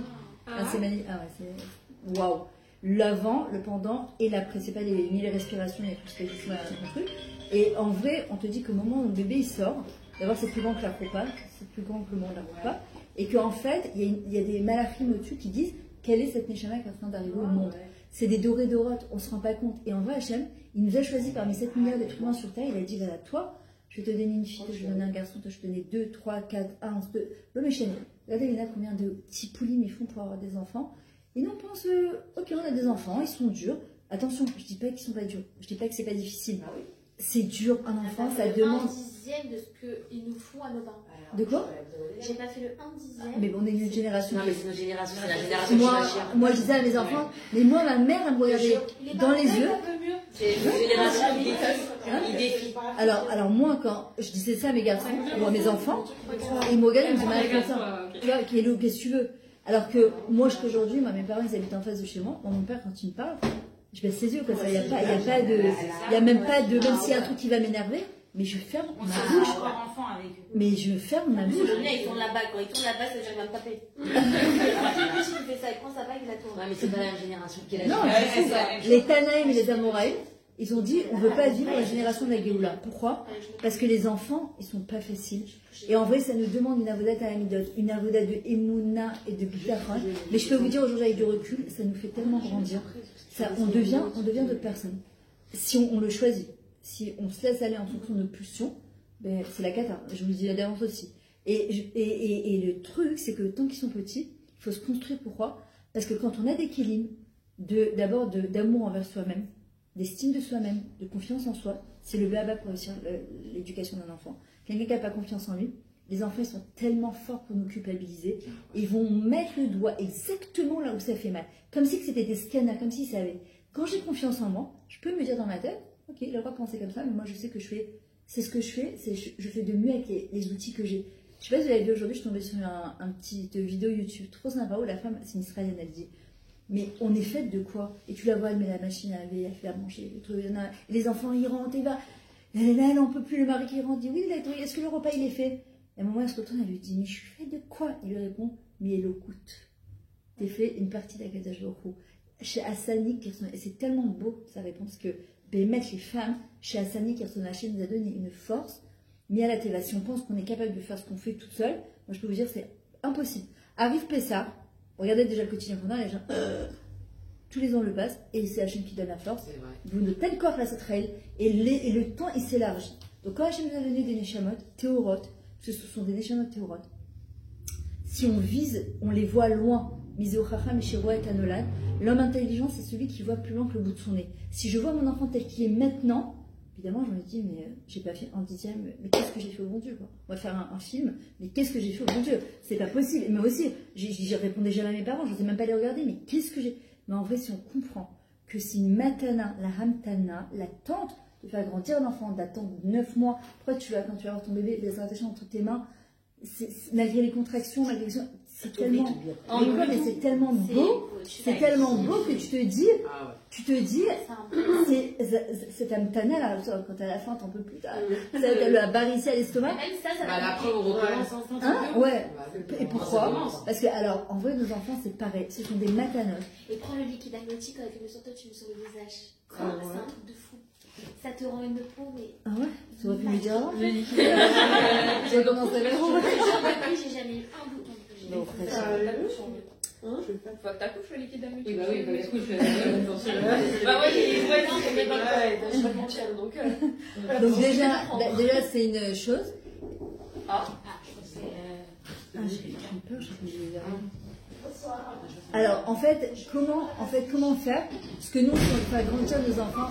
[SPEAKER 1] C'est magnifique. Ah ouais, c'est. Waouh! L'avant, le pendant et l'après. C'est pas ni les respirations, ni tout ce qui est un truc. Et en vrai, on te dit qu'au moment où le bébé il sort, d'abord, c'est plus grand que la cropa, c'est plus grand que le monde de la cropa. Et qu'en fait, il y a des malachim au-dessus qui disent quelle est cette neshama qui est en train d'arriver au monde. C'est des dorés d'orotes, on se rend pas compte. Et en vrai, Hachem, il nous a choisi parmi 7 milliards d'êtres humains sur Terre. Il a dit voilà, toi, je vais te donner une fille, toi, je vais te donner un garçon, toi, je vais te donner 2, 3, 4, 1, 2. L'homme est chaîné. Regardez, il y en a combien de petits poulimes ils font pour avoir des enfants. Et nous, on pense ok, on a des enfants, ils sont durs. Attention, je dis pas qu'ils sont pas durs. Je dis pas que c'est pas difficile. C'est dur, un enfant, ça demande.
[SPEAKER 3] Un dixième de ce qu'ils nous font à nos bains.
[SPEAKER 1] De quoi?
[SPEAKER 3] J'ai pas fait le 1 dixième.
[SPEAKER 1] Mais bon, on est une génération.
[SPEAKER 4] Non, mais c'est notre génération, c'est la génération qui va chier.
[SPEAKER 1] Moi, je disais à mes enfants, mais moi, ma mère, elle me regardait dans les yeux.
[SPEAKER 4] C'est une génération qui défie.
[SPEAKER 1] Alors moi, quand je disais ça à mes garçons ou à mes enfants, ils me regardaient, ils me disaient, mais ça, tu vois, qu'est-ce que tu veux? Alors que moi, jusqu'aujourd'hui, mes parents, ils habitent en face de chez moi. Mon père, quand il me parle, je baisse ses yeux, quoi. Il n'y a même pas de, même s'il y a un truc qui va m'énerver, mais je ferme ma bouche. Mais je ferme ma bouche.
[SPEAKER 3] Le nez, il tourne la bague. Quand il tourne la bague, ça veut dire qu'il va me taper. Quand il fait ça, il prend sa bague, il la tourne.
[SPEAKER 4] Ouais, mais c'est pas la même génération qui est la
[SPEAKER 1] Non, c'est ça. Les Tanaïm et les Amoraïm, ils ont dit on ne veut pas vivre la génération de la Géoula. Pourquoi? Parce que les enfants, ils sont pas faciles. Et en vrai, ça nous demande une avodat à Amidot, une avodat de Emouna et de Bitachon. Mais je peux vous dire aujourd'hui avec du recul, ça nous fait tellement grandir. Ça, on devient d'autres personnes. Si on le choisit, si on se laisse aller en fonction de nos pulsions, ben, c'est la cata. Je vous le dis d'avance aussi. Et le truc, c'est que tant qu'ils sont petits, il faut se construire. Pourquoi? Parce que quand on a des kélim, d'abord d'amour envers soi-même, d'estime de soi-même, de confiance en soi, c'est le béaba pour réussir l'éducation d'un enfant. Quelqu'un qui n'a pas confiance en lui, les enfants ils sont tellement forts pour nous culpabiliser, ils vont mettre le doigt exactement là où ça fait mal, comme si c'était des scanners, comme s'ils savaient. Quand j'ai confiance en moi, je peux me dire dans ma tête, ok, il a le droit de penser comme ça, mais moi je sais que c'est ce que je fais, je fais de mieux avec les outils que j'ai. Je sais pas si vous l'avez vu aujourd'hui, je suis tombée sur un petite vidéo YouTube trop sympa où la femme, c'est une Israélienne, elle dit Mais on est fait de quoi? Et tu la vois, elle met la machine à laver, elle fait à manger, le truc, et les enfants, ils rentrent, et va. Elle n'en peut plus, le mari qui rentre, dit oui, est-ce que le repas il est fait? Et à un moment, elle se retourne, elle lui dit, mais je suis fait de quoi? Il lui répond, mais elle coûte. T'es fait une partie d'Akadash Baruch Hu. Chez Hassani, et c'est tellement beau sa réponse que mettre les femmes, chez Hassani, Kirson Hachem nous a donné une force. Mais à la télé, si on pense qu'on est capable de faire ce qu'on fait toute seule, moi je peux vous dire c'est impossible. Arrive Pessah, regardez déjà le quotidien qu'on a, les gens, tous les ans le passent, et c'est Hachem qui donne la force. Vous de tel corps face à Trail, et le temps il s'élargit. Donc quand Hachem nous a donné des Neshamot, Théorot, ce sont des Neshamot Théorot, si on vise, on les voit loin. L'homme intelligent, c'est celui qui voit plus loin que le bout de son nez. Si je vois mon enfant tel qu'il est maintenant, évidemment, je me dis, mais j'ai pas fait un dixième, mais qu'est-ce que j'ai fait au bon Dieu, quoi. On va faire un film, mais qu'est-ce que j'ai fait au bon Dieu? C'est pas possible. Mais aussi, je répondais jamais à mes parents, je n'osais même pas les regarder, mais qu'est-ce que j'ai. Mais en vrai, si on comprend que c'est une matana, la hamtana, l'attente de faire grandir un enfant, d'attendre 9 mois, pourquoi quand tu vas avoir ton bébé, les attachements entre tes mains, malgré les contractions, malgré les... c'est tellement mais c'est tellement beau, c'est tellement beau que tu te dis, c'est un tannel là, quand à la fin t'en peux plus, t'as la barre ici à l'estomac.
[SPEAKER 5] Après on recommence ensemble.
[SPEAKER 1] Ouais. Et pourquoi? Parce que alors en vrai nos enfants c'est pareil, ce sont des matanotes.
[SPEAKER 3] Et prends le liquide amniotique avec le sur toi, tu mets sur le visage. C'est un truc de fou. Ça te rend une peau, mais.
[SPEAKER 1] Ah ouais? Tu aurais pu me dire avant?
[SPEAKER 5] Le liquide.
[SPEAKER 1] J'ai commencé à faire.
[SPEAKER 3] J'ai jamais eu un bouton que j'ai.
[SPEAKER 1] Non,
[SPEAKER 5] Faut que t'accouches le liquide amniotique.
[SPEAKER 4] Oui, bah oui, j'accouche.
[SPEAKER 5] Bah ouais, non, c'est même pas je vais pas mentir, donc.
[SPEAKER 1] Donc déjà c'est une chose. J'ai peur, alors en fait comment faire? Ce que nous on veut faire grandir nos enfants,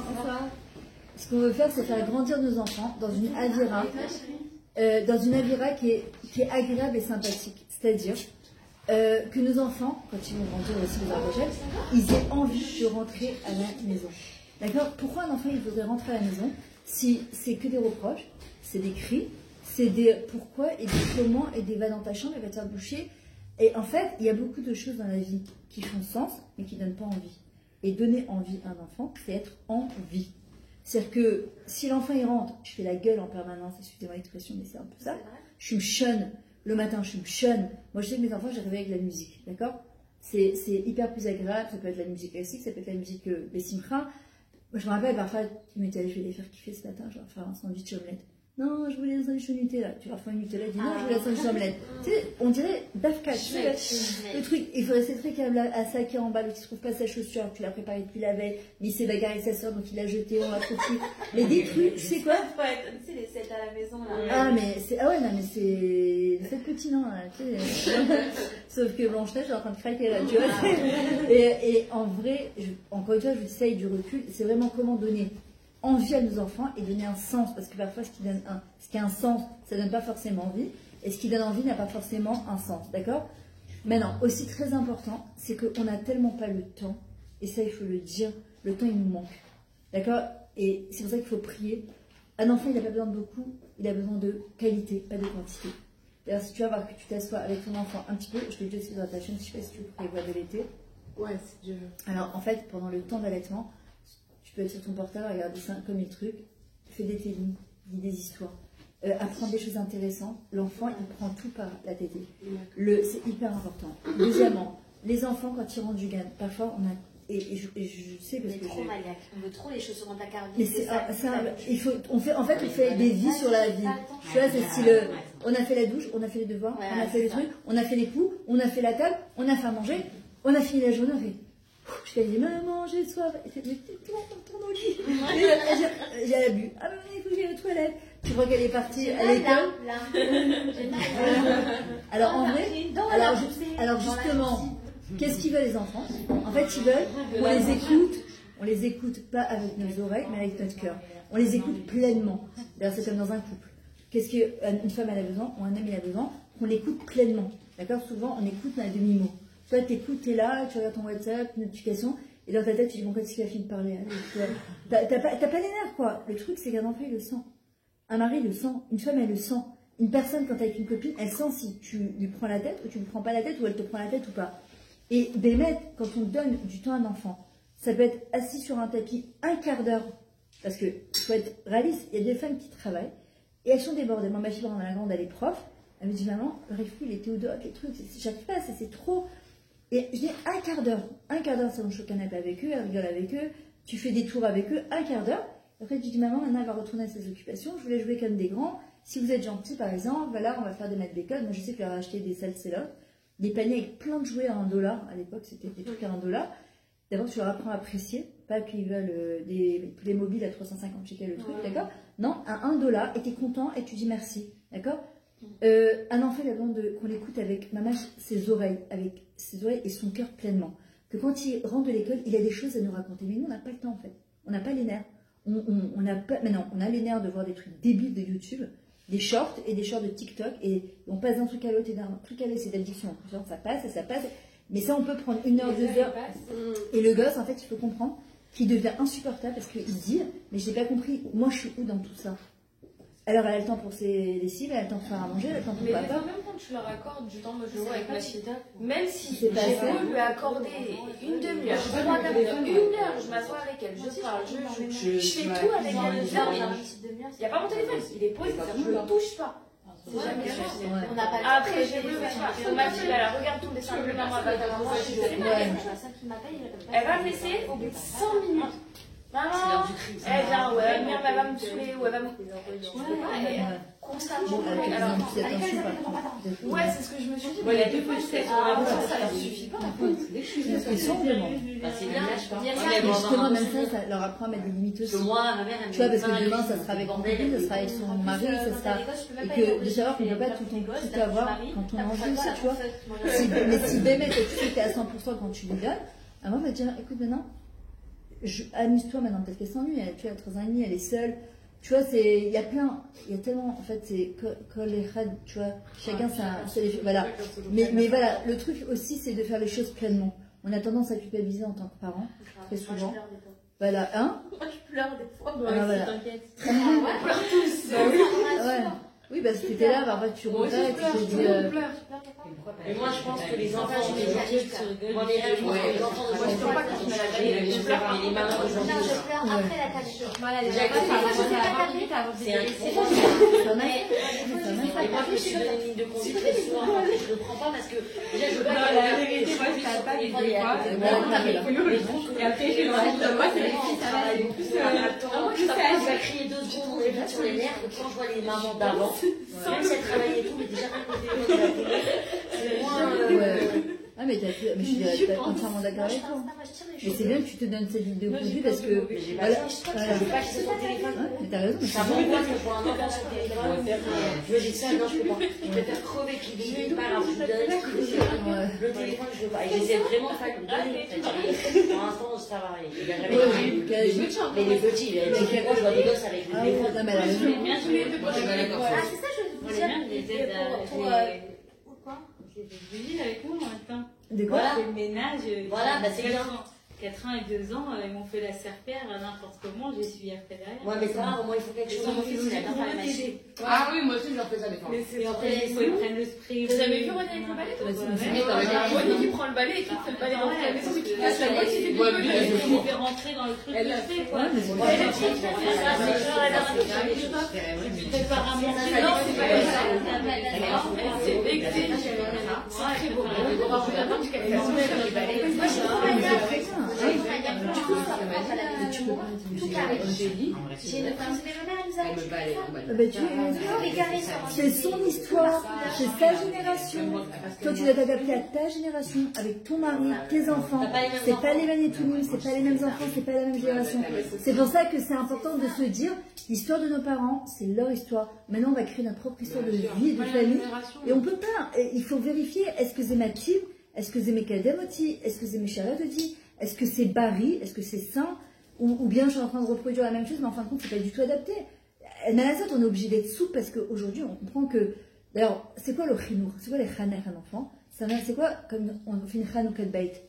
[SPEAKER 1] ce qu'on veut faire c'est faire grandir nos enfants dans une avira qui est agréable et sympathique. C'est-à-dire que nos enfants, quand ils vont grandir aussi les prochaine, ils aient envie de rentrer à la maison. D'accord? Pourquoi un enfant il voudrait rentrer à la maison si c'est que des reproches, c'est des cris, c'est des pourquoi et des comment et des va dans ta chambre et va te faire boucher. Et en fait, il y a beaucoup de choses dans la vie qui font sens, mais qui ne donnent pas envie. Et donner envie à un enfant, c'est être en vie. C'est-à-dire que si l'enfant il rentre, je fais la gueule en permanence, excusez-moi l'expression, mais c'est un peu ça. Je me chonne. Le matin, je me chonne. Moi, je sais que mes enfants, je les réveille avec la musique. D'accord? C'est hyper plus agréable. Ça peut être la musique classique, ça peut être la musique Bessimcha. Moi, je me rappelle, parfois, je m'étais allée, je vais les faire kiffer ce matin, je vais leur faire un sandwich omelette. Non, je voulais un sandwich au Nutella. Tu leur fais un Nutella, dis non, je voulais un sandwich omelette. Tu sais, on dirait Dafka, le truc, il faut rester très câble à Saki en bas, l'autre il trouve pas sa chaussure, tu l'as préparée depuis la veille, mais il s'est bagarré avec sa soeur, donc il l'a jeté, on l'a trouvé plus. Mais des trucs, tu sais quoi?
[SPEAKER 2] Tu sais, les 7 à la maison là.
[SPEAKER 1] Ah, mais c'est, ah ouais, non, mais c'est, le fait petit, non, là, tu sais. Sauf que Blanche-Neige est en train de craquer là, tu vois. Et en vrai, encore une fois, je vous dis ça avec du recul, c'est vraiment comment donner envie à nos enfants et donner un sens, parce que parfois ce qui a un sens, ça donne pas forcément envie, et ce qui donne envie n'a pas forcément un sens, d'accord? Maintenant, aussi très important, c'est qu'on n'a tellement pas le temps, et ça il faut le dire, le temps il nous manque, d'accord? Et c'est pour ça qu'il faut prier. Un enfant il n'a pas besoin de beaucoup, il a besoin de qualité, pas de quantité. D'ailleurs, si tu vas voir que tu t'assois avec ton enfant un petit peu, je te le dis aussi dans ta chaîne, je sais pas si tu prévois de l'été.
[SPEAKER 5] Ouais, c'est dur.
[SPEAKER 1] Alors en fait, pendant le temps d'allaitement, tu peux être sur ton portable, regarder 5000 trucs, fais des télés, lis des histoires, apprendre des choses intéressantes. L'enfant, il prend tout par la tétée. C'est hyper important. Deuxièmement, les enfants, quand ils rentrent du GAN, parfois on a... Et je sais parce
[SPEAKER 3] on est
[SPEAKER 1] que
[SPEAKER 3] trop maniaque, on veut trop les choses sur ta carte.
[SPEAKER 1] Mais on fait des vies sur la vie. Tu vois, c'est style, on a fait la douche, on a fait les devoirs, on a fait les trucs, on a fait les coups, on a fait la table, on a fait à manger, on a fini la journée, on fait... Je lui dis, maman, j'ai soif. Elle fait, mais tourne au lit. J'ai bu. Ah, mais il faut que j'aille aux toilettes. Tu vois qu'elle est partie à l'école. Alors, en vrai, alors justement, qu'est-ce qu'ils veulent les enfants? En fait, ils veulent qu'on les écoute. On les écoute pas avec nos oreilles, mais avec notre cœur. On les écoute pleinement. D'ailleurs, c'est comme dans un couple. Qu'est-ce qu'une femme elle a besoin, ou un homme il a besoin? Qu'on l'écoute pleinement. D'accord? Souvent, on écoute mais à demi-mot. Toi, t'écoutes, t'es là, tu regardes ton WhatsApp, une notification, et dans ta tête, tu dis, bon, quand est-ce qu'il a fini de parler? T'as pas les nerfs, quoi. Le truc, c'est qu'un enfant, il le sent. Un mari, il le sent. Une femme, elle le sent. Une personne, quand t'es avec une copine, elle sent si tu lui prends la tête, ou tu lui prends pas la tête, ou elle te prend la tête ou pas. Et Bémet, quand on donne du temps à un enfant, ça peut être assis sur un tapis un quart d'heure. Parce qu'il faut être réaliste, il y a des femmes qui travaillent et elles sont débordées. Moi, ma fille, pendant la grande, elle est prof. Elle me dit, maman, le réflexe, les théodotes, les trucs, j'arrive pas, c'est trop. Et je dis un quart d'heure, ça mange au canapé avec eux, elle rigole avec eux, tu fais des tours avec eux, un quart d'heure. Après, tu dis, maman, maintenant, elle va retourner à ses occupations, je voulais jouer comme des grands. Si vous êtes gentil, par exemple, voilà, on va faire des mètres d'école. Moi, je sais que je leur ai acheté des salselotes, des paniers avec plein de jouets à $1. À l'époque, c'était des trucs à $1. D'abord, tu leur apprends à apprécier, pas qu'ils veulent des mobiles à 350 shekels le truc, d'accord? Non, à $1, et tu es content et tu dis merci, d'accord? Un enfant, il a besoin qu'on l'écoute avec ses oreilles et son cœur pleinement. Que quand il rentre de l'école, il a des choses à nous raconter. Mais nous, on n'a pas le temps en fait. On n'a pas les nerfs. Maintenant, on a les nerfs de voir des trucs débiles de YouTube, des shorts et des shorts de TikTok, et on passe d'un truc à l'autre et d'un truc à l'autre, c'est d'addiction. Ça passe et ça passe. Mais ça, on peut prendre 1 heure, 2 heures. Et le gosse, en fait, il faut comprendre qu'il devient insupportable parce qu'il dit, mais j'ai pas compris, moi je suis où dans tout ça? Alors, elle a le temps pour ses lessives, elle a le temps pour faire à manger, elle a le temps pour papa.
[SPEAKER 5] Mais même quand tu leur accordes du temps, moi je le vois avec ma fille, même si
[SPEAKER 1] C'est pas
[SPEAKER 5] j'ai
[SPEAKER 1] ça.
[SPEAKER 5] beau lui accorder une demi-heure, 3 quarts d'heure, 1 heure, je m'assois avec elle, je parle, je fais tout avec elle, il n'y a pas mon téléphone, il est posé, je ne le touche pas. C'est jamais sûr.
[SPEAKER 3] On n'a pas le temps.
[SPEAKER 5] Après, j'ai vu, ma fille, elle regarde ton dessin de maman, elle va me laisser au bout de 100 minutes. Maman, elle vient, ouais, elle va me saouler, ou elle va me. Constamment. Ouais, c'est ce que je me suis dit. Il y a 2 petites têtes, ça leur suffit pas.
[SPEAKER 1] Ils sont vraiment.
[SPEAKER 4] C'est bien, je pense.
[SPEAKER 1] Mais justement, même ça leur apprend à mettre des limites aussi.
[SPEAKER 4] Moi, ma mère, elle me
[SPEAKER 1] Tu vois, parce que demain, ça sera avec mon copine, ça sera avec son mari, ça sera. Et que de savoir qu'on ne peut pas tout avoir quand on a envie aussi, tu vois. Mais si Bémet, tu sais que t'es à 100% quand tu lui donnes, à moi, on va dire, écoute, maintenant, amuse-toi maintenant, peut-être qu'elle s'ennuie, tu as 3 ans et demi, elle est seule. Tu vois, il y a tellement, en fait, c'est les rad, tu vois, chacun, voilà. Mais voilà, le truc aussi, c'est de faire les choses pleinement. On a tendance à culpabiliser en tant que parent, très souvent. Voilà, hein?
[SPEAKER 3] Moi, je pleure des fois.
[SPEAKER 1] Voilà.
[SPEAKER 3] T'inquiète.
[SPEAKER 5] On pleure tous.
[SPEAKER 1] Ouais. Oui, parce que t'es là, après tu regrets, tu te dis.
[SPEAKER 4] Et moi, je pense que les enfants, je les adultes, moi, les enfants,
[SPEAKER 5] Moi, je pleure pas quand tu m'as la taille, je pleure pas.
[SPEAKER 4] les mamans
[SPEAKER 3] Non,
[SPEAKER 4] aujourd'hui.
[SPEAKER 3] je pleure après la tâche.
[SPEAKER 2] Voilà,
[SPEAKER 4] Déjà,
[SPEAKER 2] déjà,
[SPEAKER 4] c'est un Et moi, je me suis donné une ligne de conduite très souvent. Je ne prends pas parce que déjà, je veux pas
[SPEAKER 2] la vérité, moi, je savais pas les fois. Et après, j'ai le moi, c'est les filles, ça va aller plus.
[SPEAKER 4] Je vais crier 2 secondes, on est sur les nerfs. Quand je vois les mamans d'avant, même si elles travaillent et tout, mais déjà, rien que le téléphone, c'est moins.
[SPEAKER 1] Ah, mais je suis entièrement d'accord avec toi. Mais c'est bien que tu te donnes cette ligne de conduite parce que. Voilà.
[SPEAKER 4] Je veux pas qu'ils soient sur le téléphone.
[SPEAKER 1] Mais t'as raison, mais
[SPEAKER 4] Ça m'angoisse que je vois un enfant sur le téléphone. Je me dis ça, non, je peux pas. Je préfère crever qu'il ait pas grave. Je lui donne le téléphone, je veux pas. Et j'essaie vraiment de pas lui donner. Pour l'instant, ça va. Il a jamais mais les petits, moi, je vois des gosses avec le téléphone.
[SPEAKER 1] Non, mais elle a raison.
[SPEAKER 3] Ah, c'est ça, je veux dire. Quoi?
[SPEAKER 2] Je vis avec nous en même temps.
[SPEAKER 1] De quoi?
[SPEAKER 2] Je fais le ménage.
[SPEAKER 4] Voilà, bah c'est bien.
[SPEAKER 2] 4 ans et 2 ans, ils m'ont fait la serpillère n'importe comment, j'ai suivi après derrière.
[SPEAKER 4] Ouais, mais ça va, au moins il faut quelque chose. Mon fils, il a bien fait la machine.
[SPEAKER 7] Ah oui, moi aussi, je leur fais ça des fois.
[SPEAKER 2] Mais c'est après, il faut qu'ils prennent le spray.
[SPEAKER 5] Vous avez vu René avec le balai, toi? René qui prend le balai et qui fait le balai dans la maison, qui passe la moitié du balai.
[SPEAKER 2] Elle fait rentrer dans le truc. Elle l'a fait, quoi.
[SPEAKER 1] Ouais, mais c'est
[SPEAKER 2] Elle a fait ça, c'est genre, elle a fait ça. Et puis, peut-être par un moment,
[SPEAKER 5] Non, c'est pas comme ça. Elle s'est vexée. C'est très beau. On va vous apprendre du café.
[SPEAKER 3] Moi, j'ai trop mal à faire. Du coup, ça va pas la maison. Tout carré. J'ai une femme de ma mère, elle nous a dit.
[SPEAKER 1] C'est son histoire, c'est sa génération. Toi, tu dois t'adapter à ta génération, avec ton mari, tes enfants. C'est pas les mêmes études, c'est pas les mêmes enfants, c'est pas la même génération. C'est pour ça que c'est important de se dire, l'histoire de nos parents, c'est leur histoire. Maintenant, on va créer notre propre histoire de vie, de famille. Et on peut pas. Il faut vérifier, est-ce que c'est Mathilde, est-ce que c'est Mekademoti, est-ce que c'est Mesharadoti, est-ce que c'est Barry, est-ce que c'est sain, ou bien je suis en train de reproduire la même chose, mais en fin de compte, c'est pas du tout adapté. Malazot, on est obligé d'être souple parce qu'aujourd'hui, on comprend que. D'ailleurs, c'est quoi le chinour? C'est quoi les chaner un enfant? C'est quoi, comme on fait une chanoukat bait?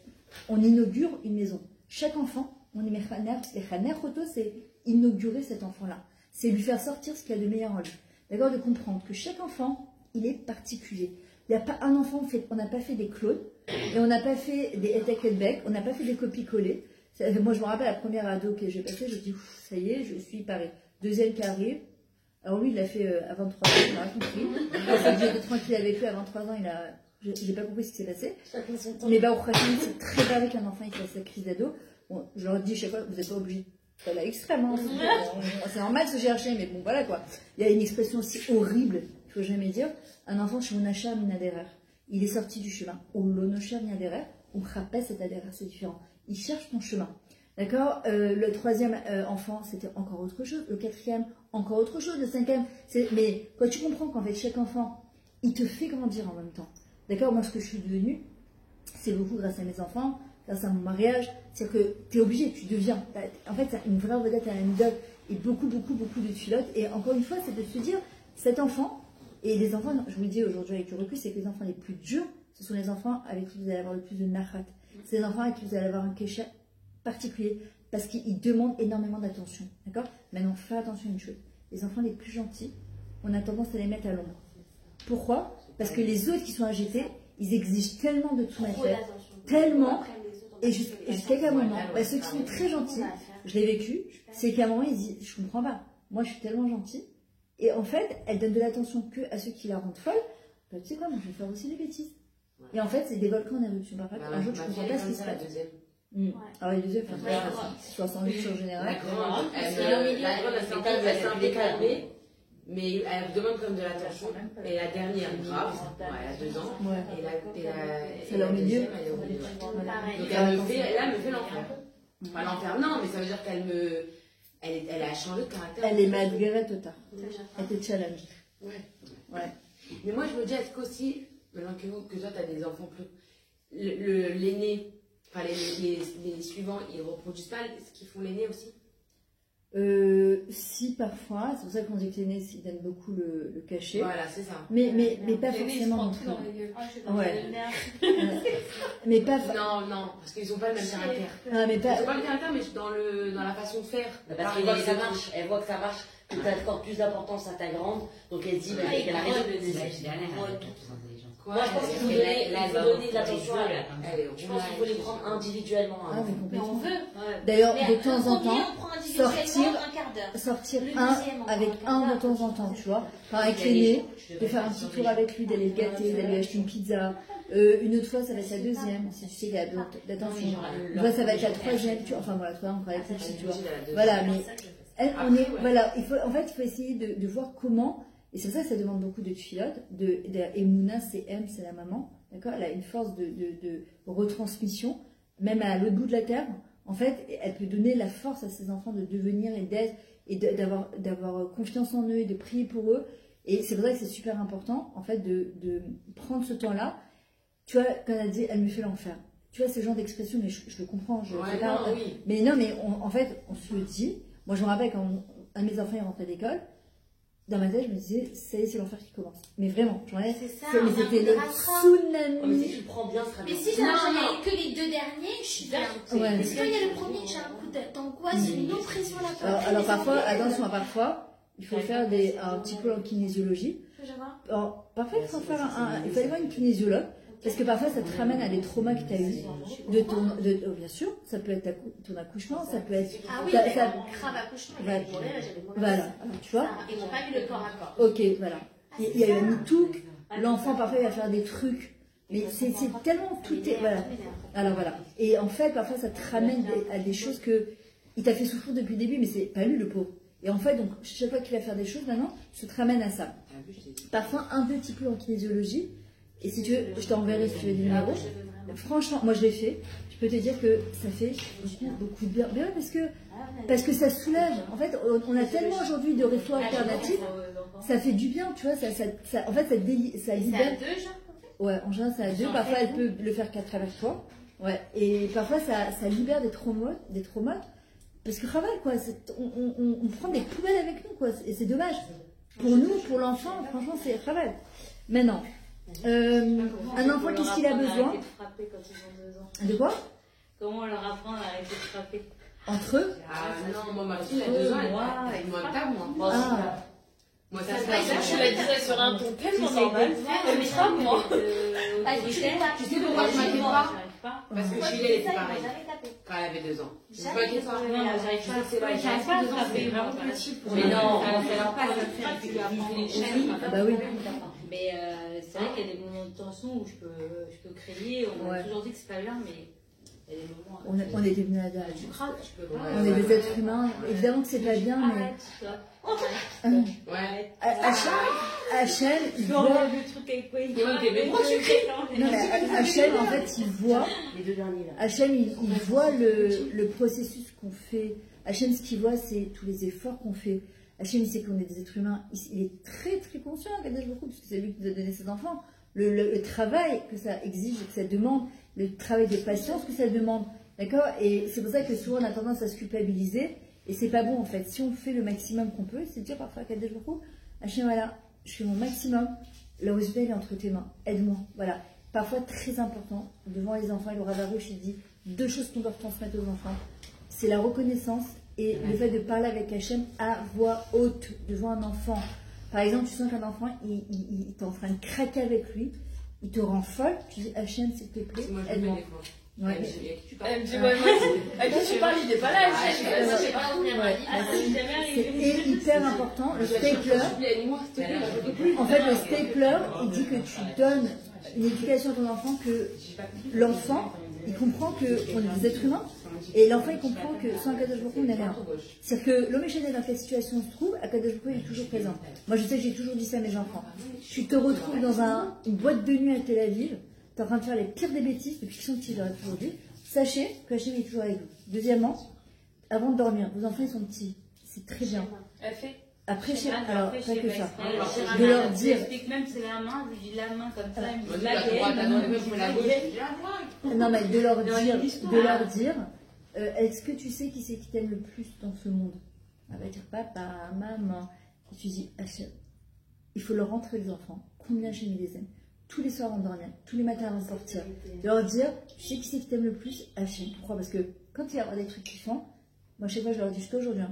[SPEAKER 1] On inaugure une maison. Chaque enfant, on y met chaner, parce que les chaner photo, c'est inaugurer cet enfant-là. C'est lui faire sortir ce qu'il y a de meilleur en lui. D'accord? De comprendre que chaque enfant, il est particulier. Il n'y a pas un enfant, on n'a pas fait des clones, et on n'a pas fait des Etek-Bec, on n'a pas fait des copies-collées. Moi, je me rappelle la première ado que j'ai passée, je me dis, ça y est, je suis parée. Deuxième qui arrive. Alors lui, il l'a fait à 23 ans, il n'a rien compris. J'étais tranquille avec lui à 23 ans, j'ai pas compris ce qui s'est passé. Mais au Khachim, c'est très grave avec un enfant qui fait sa crise d'ado. Bon, je leur dis chaque fois, vous n'êtes pas obligé. C'est pas l'extrême, hein. C'est normal de se chercher, mais bon, voilà quoi. Il y a une expression aussi horrible, il faut jamais dire. Un enfant, chez Monacha Minaderer. Il est sorti du chemin. Ou l'onocher Minaderer, ou Khapes et Aderer, c'est différent. Il cherche ton chemin. D'accord. Le troisième enfant, c'était encore autre chose. Le quatrième, encore autre chose. Le cinquième, mais quand tu comprends qu'en fait, chaque enfant, il te fait grandir en même temps. D'accord. Moi, ce que je suis devenue, c'est beaucoup grâce à mes enfants, grâce à mon mariage. C'est-à-dire que tu es obligé, tu deviens. En fait, c'est une vraie vedette à la idole et beaucoup de filotes. Et encore une fois, c'est de se dire, cet enfant, et les enfants, je vous le dis aujourd'hui avec le recul, c'est que les enfants les plus durs, ce sont les enfants avec qui vous allez avoir le plus de nachat. C'est les enfants avec qui vous allez avoir un kécha particulier, parce qu'ils demandent énormément d'attention. D'accord. Maintenant, fais attention à une chose. Les enfants les plus gentils, on a tendance à les mettre à l'ombre. Pourquoi? Parce que les autres qui sont agités, ils exigent tellement de tout faire, tellement, et jusqu'à quel moment, ceux qui sont très gentils, je l'ai vécu, c'est qu'à un moment, ils disent, je comprends pas, moi je suis tellement gentil, et en fait, elle donne de l'attention que à ceux qui la rendent folle. Bah, tu sais quoi, moi je vais faire aussi des bêtises. Et en fait, c'est des volcans en éruption. Par un jour, je comprends pas ce qui se passe. Alors les deuxièmes, 68 en général.
[SPEAKER 7] La grande, elle s'est un peu calmée, mais elle demande comme de l'attention. Et la dernière, grave, elle a 2 ans.
[SPEAKER 1] C'est leur milieu.
[SPEAKER 7] Elle est au milieu. Donc elle me fait l'enfer. Enfin l'enfer, non, mais ça veut dire elle a changé de caractère.
[SPEAKER 1] Elle est malgré tard. Elle te challenge.
[SPEAKER 7] Ouais. Mais moi je me dis, est-ce qu'aussi, maintenant que toi tu as des enfants plus. L'aîné. Enfin, les suivants, ils ne reproduisent pas ce qu'ils font l'aîné aussi?
[SPEAKER 1] Si, parfois. C'est pour ça qu'on dit que l'aîné, ils donnent beaucoup le cachet.
[SPEAKER 7] Voilà, c'est ça.
[SPEAKER 1] Mais pas forcément non plus. Ouais. Mais pas...
[SPEAKER 7] Non, parce qu'ils n'ont pas le même caractère.
[SPEAKER 1] Non, mais pas...
[SPEAKER 7] Ils n'ont pas le caractère, mais dans la façon de faire.
[SPEAKER 4] Parce qu'elle voit que ça marche. Elle voit que ça marche. Que tu accordes plus d'importance à ta grande. Donc elle dit qu'elle a raison de dire. Moi, je pense qu'il faut donner de l'attention à elle. Je pense qu'il faut les prendre individuellement.
[SPEAKER 3] Mais on veut.
[SPEAKER 1] D'ailleurs, de temps en temps, sortir un
[SPEAKER 3] deuxième,
[SPEAKER 1] avec un de temps en temps, tu vois. Enfin, avec l'aîné, de faire un petit tour avec lui, d'aller le gâter, d'aller acheter une pizza. Une autre fois, ça va être la deuxième, si tu sais qu'il y a d'attention. Une fois, ça va être la troisième, tu vois. Enfin, voilà, toi, encore avec le petit, tu vois. Voilà, mais voilà, il faut essayer de voir comment. Et c'est ça, ça demande beaucoup de filote. Et Mouna, c'est c'est la maman. D'accord. Elle a une force de retransmission, même à l'autre bout de la terre. En fait, elle peut donner la force à ses enfants de devenir et d'être, et d'avoir confiance en eux et de prier pour eux. Et c'est vrai que c'est super important, en fait, de prendre ce temps-là. Tu vois, quand elle dit, elle me fait l'enfer. Tu vois, ce genre d'expression, mais je le comprends.
[SPEAKER 7] Oui.
[SPEAKER 1] Mais non, mais en fait, on se le dit. Moi, je me rappelle quand un de mes enfants est rentré d'école. Dans ma tête, je me disais, ça y est, c'est l'enfer qui commence. Mais vraiment, mais c'était le tsunami.
[SPEAKER 4] Mais si tu le prends bien, ce sera bien.
[SPEAKER 3] Mais si j'en ai que les 2 derniers, je suis bien. Mais si quand il y a le premier, j'ai un coup d'angoisse, une oppression là.
[SPEAKER 1] Alors parfois, attention, il faut faire un petit peu en kinésiologie. Alors, parfois, il faut aller voir une kinésiologue. Parce que parfois, ça te ramène à des traumas que tu as eu. Bien sûr, ça peut être ton accouchement, ça peut être.
[SPEAKER 3] Ah oui, grave accouchement.
[SPEAKER 1] Voilà, tu vois.
[SPEAKER 3] Ils n'ont pas vu le corps à corps.
[SPEAKER 1] Ok, voilà. Il y a eu un MeToo, l'enfant parfois il va faire des trucs. Mais c'est tellement tout est. Voilà. Alors voilà. Et en fait, parfois, ça te ramène à des choses que. Il t'a fait souffrir depuis le début, mais c'est pas lui le pauvre. Et en fait, donc, chaque fois qu'il va faire des choses maintenant, ça te ramène à ça. Parfois, un petit peu en kinésiologie. Et si tu veux, je t'enverrai si tu veux des numéros. Franchement, moi je l'ai fait. Je peux te dire que ça fait beaucoup de bien. Mais ouais, parce que ça soulage. En fait, on a tellement aujourd'hui de réseaux alternatifs. Ça fait du bien, tu vois. En fait, ça libère. Ouais, en général, ça a 2. Parfois, elle peut le faire qu'à travers toi. Ouais. Et parfois, ça libère des traumas. Parce que travail, quoi. On prend des poubelles avec nous, quoi. Et c'est dommage. Pour nous, pour l'enfant, franchement, c'est travail. Maintenant. Un enfant, qu'est-ce qu'il a besoin? De quoi?
[SPEAKER 8] Comment on leur apprend à arrêter de frapper?
[SPEAKER 1] Entre eux?
[SPEAKER 7] Ah non, moi ma fille elle a 2 ans, elle moins de table, moi. Moi,
[SPEAKER 5] Ça,
[SPEAKER 7] ça,
[SPEAKER 5] tu la disais sur un ton tellement normal. Mais pas moi.
[SPEAKER 7] Tu sais pourquoi je m'inquiète pas? Parce que Chili, elle était pareille. Quand elle avait 2 ans. Je m'inquiète pas.
[SPEAKER 8] Non, j'arrive pas à attraper vraiment petit pour.
[SPEAKER 4] Mais non,
[SPEAKER 1] Ah bah oui.
[SPEAKER 8] Mais c'est vrai qu'il y a des moments de tension où je peux crier. On m'a toujours dit que c'est pas bien, mais il y a des moments.
[SPEAKER 1] On est des malades.
[SPEAKER 8] Tu craques, tu peux pas.
[SPEAKER 1] On est des êtres humains. Évidemment que c'est pas bien, mais.
[SPEAKER 7] Ouais.
[SPEAKER 1] Hachem, il
[SPEAKER 8] Non,
[SPEAKER 1] voit.
[SPEAKER 8] le truc avec quoi il
[SPEAKER 1] Non, mais Hachem, en fait, il voit.
[SPEAKER 4] Les 2 derniers là.
[SPEAKER 1] Hachem, il voit le processus qu'on fait. Hachem, ce qu'il voit, c'est tous les efforts qu'on fait. Hachem, il sait qu'on est des êtres humains. Il est très, très conscient, Kadosh Baruch Hu, parce que c'est lui qui nous a donné ses enfants. Le travail que ça exige, que ça demande, le travail de patience que ça demande. D'accord? Et c'est pour ça que souvent, on a tendance à se culpabiliser. Et c'est pas bon, en fait. Si on fait le maximum qu'on peut, c'est dire parfois à Kadosh Baruch Hu, Hachem, voilà, je fais mon maximum. La Rosbel est entre tes mains. Aide-moi. Voilà. Parfois, très important, devant les enfants, et le Rav Arush, il dit 2 choses qu'on doit transmettre aux enfants. C'est la reconnaissance et le fait de parler avec Hachem à voix haute devant un enfant. Par exemple, tu sens qu'un enfant, il est en train de craquer avec lui, il te rend folle, tu dis Hachem, s'il te plaît, aide-moi. Ouais,
[SPEAKER 5] Elle me dit, moi, à qui tu parles, il n'est pas là.
[SPEAKER 1] c'est hyper important. Le stapler, en fait, le stapler, il dit que tu donnes une éducation à ton enfant que l'enfant, il comprend qu'on est des êtres humains. Et l'enfant, il comprend que sans Akadosh Baruch Hu, on n'est rien. C'est-à-dire que l'homme échané dans quelle situation on se trouve, Akadosh Baruch Hu est toujours présent. Moi, je sais que j'ai toujours dit ça à mes enfants. Tu te retrouves dans une boîte de nuit à Tel Aviv, tu es en train de faire les pires des bêtises depuis qu'ils sont petits, j'aurais toujours dit. Sachez que Hachem est toujours avec vous. Deuxièmement, avant de dormir, vos enfants, ils sont petits. C'est très bien.
[SPEAKER 5] Elle fait.
[SPEAKER 1] Après, alors, pas que ça.
[SPEAKER 8] De
[SPEAKER 1] leur dire.
[SPEAKER 8] Même c'est la main, je lui dis la main comme ça, il me dit la
[SPEAKER 1] Non, mais de leur dire, est-ce que tu sais qui c'est qui t'aime le plus dans ce monde? Elle va dire papa, maman. Et tu dis, Hachem, il faut leur rentrer les enfants. Combien Hachem il les aime? Tous les soirs avant de dormir, tous les matins avant de sortir. De leur dire, tu sais qui c'est qui t'aime le plus? Hachem. Pourquoi? Parce que quand il y a des trucs kiffants, moi, chaque fois, je leur dis, juste aujourd'hui,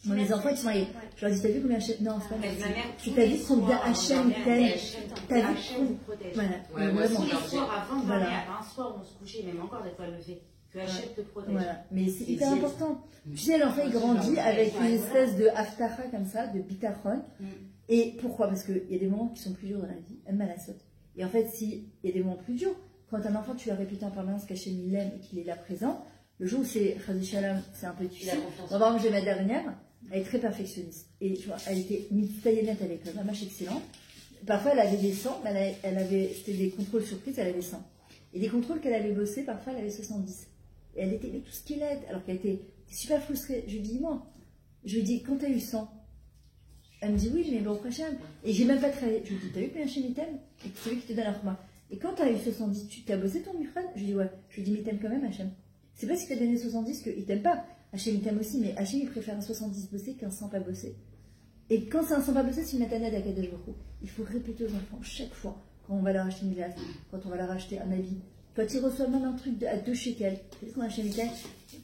[SPEAKER 1] moi, mes enfants, ils sont mariés. Je leur dis, t'as vu combien Hachem. Non, c'est pas vrai. Tu t'as vu combien Hachem t'aime? T'as vu combien. Voilà. Vraiment.
[SPEAKER 4] Voilà. Un soir, on se couchait, même encore des fois, elle le fait. Que Hachem te protège.
[SPEAKER 1] Voilà. Mais c'est hyper important. Tu sais, l'enfant, il grandit avec une espèce de haftara comme ça, de bitachon. Et pourquoi? Parce qu'il y a des moments qui sont plus durs dans la vie. Elle m'a la saute. Et en fait, s'il y a des moments plus durs, quand un enfant, tu lui as répété en permanence qu'Hachem il l'aime et qu'il est là présent, le jour où c'est Shalom, c'est un peu difficile. Par exemple, j'ai ma dernière, elle est très perfectionniste. Et tu vois, elle était taillée nette à l'école, ma excellente. Parfois, elle avait des 100, mais c'était des contrôles surprises, elle avait 100. Et des contrôles qu'elle allait bosser, parfois, elle avait 70. Et elle était, mais tout ce qu'il aide, alors qu'elle était super frustrée. Je lui dis, moi, quand t'as eu 100, elle me dit, oui, mais bon, prochain. Et j'ai même pas travaillé. Je lui dis, t'as vu combien Hachem t'aime? Et c'est lui qui te donne la remarque. Et quand t'as eu 70, tu t'as bossé ton mifran? Je lui dis, ouais. Je lui dis, mais t'aimes quand même Hachem. C'est pas si t'as donné 70 qu'il t'aime pas. Hachem il t'aime aussi, mais Hachem il préfère un 70 bossé qu'un 100 pas bossé. Et quand c'est un 100 pas bossé, c'est une matanade à Kadosh Baruch Hu. Il faut répéter aux enfants chaque fois, quand on va leur acheter une glace, quand on va leur acheter un habit, quand ils reçoivent même un truc à 2 shekels. Qu'est-ce qu'on achète Michael?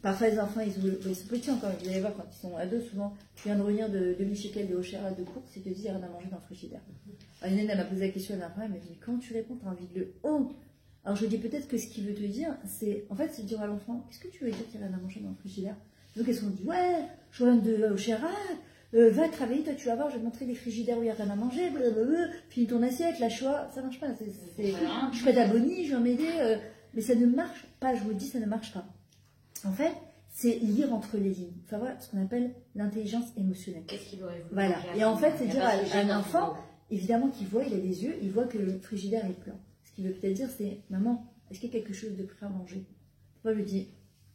[SPEAKER 1] Parfois les enfants, ils sont petits encore, vous allez voir, quand ils sont ados, souvent, tu viens de revenir de 2000 shekels de Oshera de course, et te dis, il y a rien à manger dans le frigidaire. Alors, une elle m'a posé la question à la fin, elle m'a dit, quand tu réponds, tu as envie de le oh. Alors je dis peut-être que ce qu'il veut te dire, c'est en fait, c'est dire à l'enfant, qu'est-ce que tu veux dire qu'il y a rien à manger dans le frigidaire? Donc qu'est-ce qu'on dit? Ouais, je reviens de Oshera, va travailler, toi tu vas voir, je vais te montrer les frigidaires où il n'y a rien à manger, blablabla, finis ton assiette, la choix, ça marche pas, je suis prête à Bonnie, je vais m'aider, mais ça ne marche pas, je vous le dis, ça ne marche pas. En fait, c'est lire entre les lignes, il faut avoir ce qu'on appelle l'intelligence émotionnelle.
[SPEAKER 4] Qu'est-ce qu'il aurait voulu?
[SPEAKER 1] Voilà, et en fait, c'est dire à un enfant, évidemment qu'il voit, il a des yeux, il voit que le frigidaire est plein. Ce qu'il veut peut-être dire, c'est, maman, est-ce qu'il y a quelque chose de prêt à manger? Moi, je lui dis,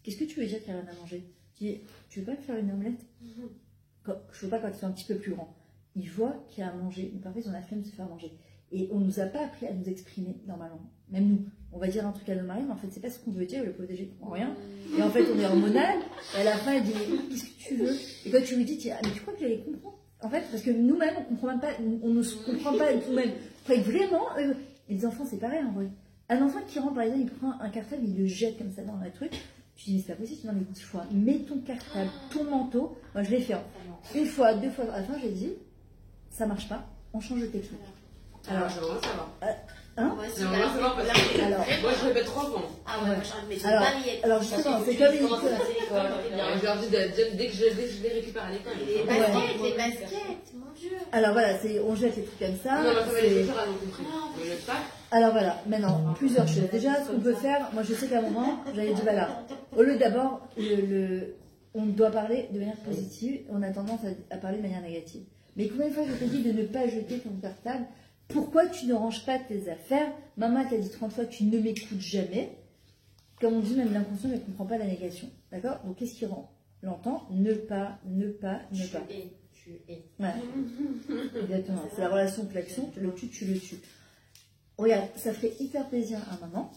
[SPEAKER 1] qu'est-ce que tu veux dire qu'il n'y a rien à manger? Je dis, tu veux pas me faire une omelette? Je ne veux pas quand ils sont un petit peu plus grands. Ils voient qu'il y a à manger, mais parfois ils ont la flemme de se faire manger. Et on ne nous a pas appris à nous exprimer normalement. Même nous, on va dire un truc à nos maris, mais en fait, c'est pas ce qu'on veut dire, le pauvre DG ne comprend rien. Et en fait, on est hormonal, et à la fin, elle dit, qu'est-ce que tu veux? Et quand tu lui dis, mais tu crois que j'allais comprendre? En fait, parce que nous-mêmes, on comprend même pas, on ne se comprend pas nous-mêmes. Vous croyez que vraiment, et les enfants, c'est pareil en vrai. Un enfant qui rentre, par exemple, il prend un cartable, il le jette comme ça dans le truc. Je dis, mais c'est pas possible, non, mais écoute, mets ton cartable, ton manteau. Moi, je l'ai fait une fois, 2 fois. À la fin, j'ai dit, ça marche pas, on change de technique.
[SPEAKER 7] Alors, j'aimerais savoir.
[SPEAKER 1] Hein?
[SPEAKER 7] J'aimerais savoir parce que
[SPEAKER 1] Alors,
[SPEAKER 7] moi, je répète 3 fois.
[SPEAKER 6] Ah ouais, mais c'est
[SPEAKER 1] alors,
[SPEAKER 6] varié.
[SPEAKER 1] alors justement, c'est comme
[SPEAKER 4] Comment ça
[SPEAKER 1] une...
[SPEAKER 4] se passe à l'école?
[SPEAKER 7] Je leur dis dès que je les récupère à l'école.
[SPEAKER 3] Les baskets, mon Dieu.
[SPEAKER 1] Alors voilà, on jette les trucs comme ça.
[SPEAKER 7] Non, mais ça va les
[SPEAKER 1] c'est-
[SPEAKER 7] chaussures, elles ont compris. Mais le sac,
[SPEAKER 1] Alors voilà, maintenant, plusieurs choses. Déjà, ce qu'on peut faire, moi je sais qu'à un moment, j'avais dit voilà, au lieu d'abord, on doit parler de manière positive, on a tendance à parler de manière négative. Mais combien de fois je te dis de ne pas jeter ton cartable? Pourquoi tu ne ranges pas tes affaires? Maman t'a dit 30 fois tu ne m'écoutes jamais. Comme on dit, même l'inconscient ne comprend pas la négation. D'accord? Donc qu'est-ce qui rend l'entend? Ne pas.
[SPEAKER 4] Tu es.
[SPEAKER 1] Voilà. Exactement. C'est la relation de l'action, tu le tues. Regarde, ça ferait hyper plaisir à maman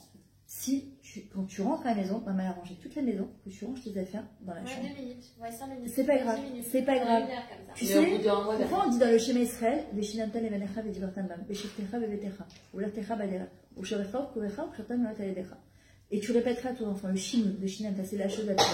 [SPEAKER 1] si quand tu rentres à la maison, maman a rangé toute la maison, que tu ranges tes affaires dans la chambre.
[SPEAKER 3] 2 minutes, 5 minutes.
[SPEAKER 1] C'est pas grave,
[SPEAKER 3] 10 minutes.
[SPEAKER 1] c'est pas grave.
[SPEAKER 3] 1 heure comme ça.
[SPEAKER 1] Tu
[SPEAKER 7] mais au
[SPEAKER 1] sais,
[SPEAKER 7] bout d'un mois,
[SPEAKER 1] pourquoi on dit dans le schéma Israël, Veshinamta levanecha vedivartam bam, Veshiftecha vevetecha, ou l'artecha badera, ou sherecha ou kovecha, ou shertam levataledecha. Et tu répéteras à ton enfant, le shin, le shinamta, c'est la chose la plus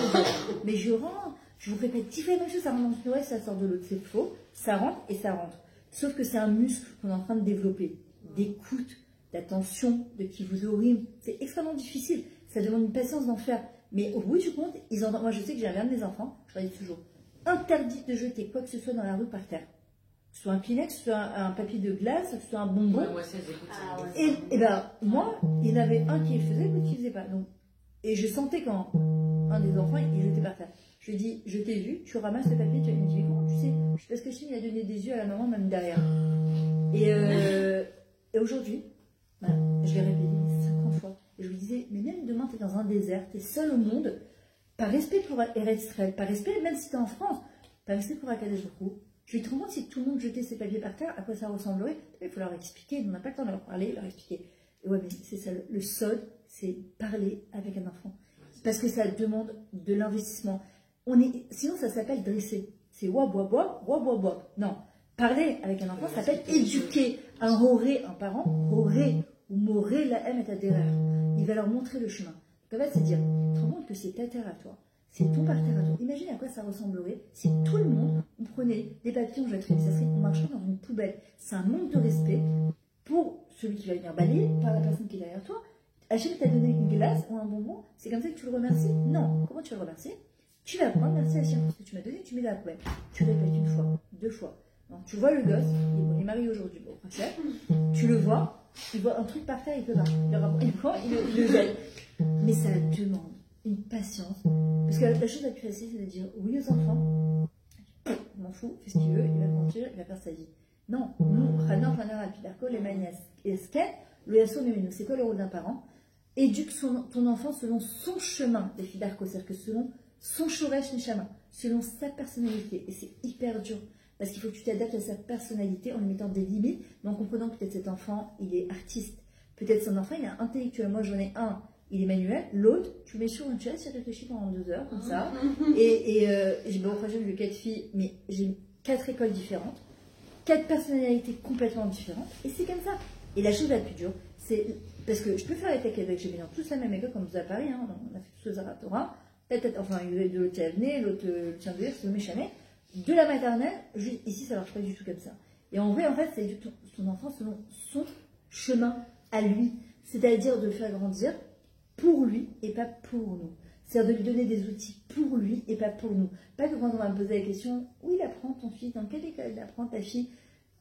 [SPEAKER 1] mais je vous répète 10 fois la même chose, ça rentre dans le oreille, ça sort de l'autre. C'est faux, ça rentre et ça rentre. Sauf que c'est un muscle qu'on est en train de développer, d'écoute, d'attention, de kivudorim. C'est extrêmement difficile. Ça demande une patience d'en faire. Mais au bout du compte, ils entendent. Moi, je sais que j'ai un de mes enfants, je leur dis toujours, interdit de jeter quoi que ce soit dans la rue par terre. Que ce soit un Kleenex, que ce soit un papier de glace, que ce soit un bonbon.
[SPEAKER 7] ouais, moi, ça, j'écoute ça.
[SPEAKER 1] Et ben, moi, il y en avait un qui le faisait, l'autre qui ne faisait pas. Donc, et je sentais quand un des enfants, il jetait par terre. Je lui dis, je t'ai vu, tu ramasses le papier, tu me dis, comment tu sais? Parce que Chine, il a donné des yeux à la maman, même derrière. Et aujourd'hui, bah, je l'ai répété 50 fois. Et je lui disais, mais même demain, tu es dans un désert, tu es seul au monde, par respect pour Eretz Israël, par respect, même si tu es en France, par respect pour Akadosh Baruch Hu, je lui dis, si tout le monde jetait ses papiers par terre, à quoi ça ressemblerait? Il faut leur expliquer, on n'a pas le temps de leur parler, leur expliquer. Et ouais, mais c'est ça, le sod, c'est parler avec un enfant. Parce que ça demande de l'investissement. Sinon, ça s'appelle dresser. C'est wa bois bois. Non. Parler avec un enfant, ça s'appelle éduquer. Un horé, un parent, horé ou moré la m et ta derrière. Il va leur montrer le chemin. Donc, en fait, c'est dire, tu te rends compte que c'est ta terre à toi. C'est ton parterre à toi. Imagine à quoi ça ressemblerait si tout le monde, on prenait des papiers, on jetterait, ça serait, on marcherait dans une poubelle. C'est un manque de respect pour celui qui va venir balayer, par la personne qui est derrière toi. Hachem t'a donné une glace ou un bonbon, c'est comme ça que tu le remercies? Non. Comment tu vas le remercier? Tu vas prendre, merci Hachem pour ce que tu m'as donné, tu mets dans la poubelle. Tu répètes une fois, 2 fois. Donc, tu vois le gosse, il est marié aujourd'hui, bon, tu le vois, il voit un truc par terre, il peut pas. Il prend, il le jette. Mais ça demande une patience. Parce que la chose la plus facile, c'est de dire oui aux enfants, je m'en fous, fais ce qu'il veut, il va grandir, il va faire sa vie. Non, nous, c'est quoi le rôle d'un parent? Éduque ton enfant selon son chemin des fidarko, c'est-à-dire que selon son shoresh neshama, selon sa personnalité. Et c'est hyper dur, parce qu'il faut que tu t'adaptes à sa personnalité en lui mettant des limites, mais en comprenant que peut-être cet enfant, il est artiste. Peut-être son enfant, il est intellectuel. Moi, j'en ai un, il est manuel. L'autre, tu mets sur une chaise, tu réfléchis pendant 2 heures, comme ça. J'ai eu 4 filles, mais j'ai 4 écoles différentes, 4 personnalités complètement différentes, et c'est comme ça. Et la chose la plus dure, c'est parce que je peux faire avec Québec, j'ai mis dans tous la même école, comme vous à Paris, hein, on a fait tous le Zaratora, enfin, il y a de l'autre Théavenet, l'autre le tien de c'est le Méchanet, de la maternelle, ici ça marche pas du tout comme ça. Et en vrai, en fait, c'est ton enfant selon son chemin à lui, c'est-à-dire de le faire grandir pour lui et pas pour nous. C'est-à-dire de lui donner des outils pour lui et pas pour nous. Pas que quand on va me poser la question, où il apprend ton fils, dans quelle école il apprend ta fille,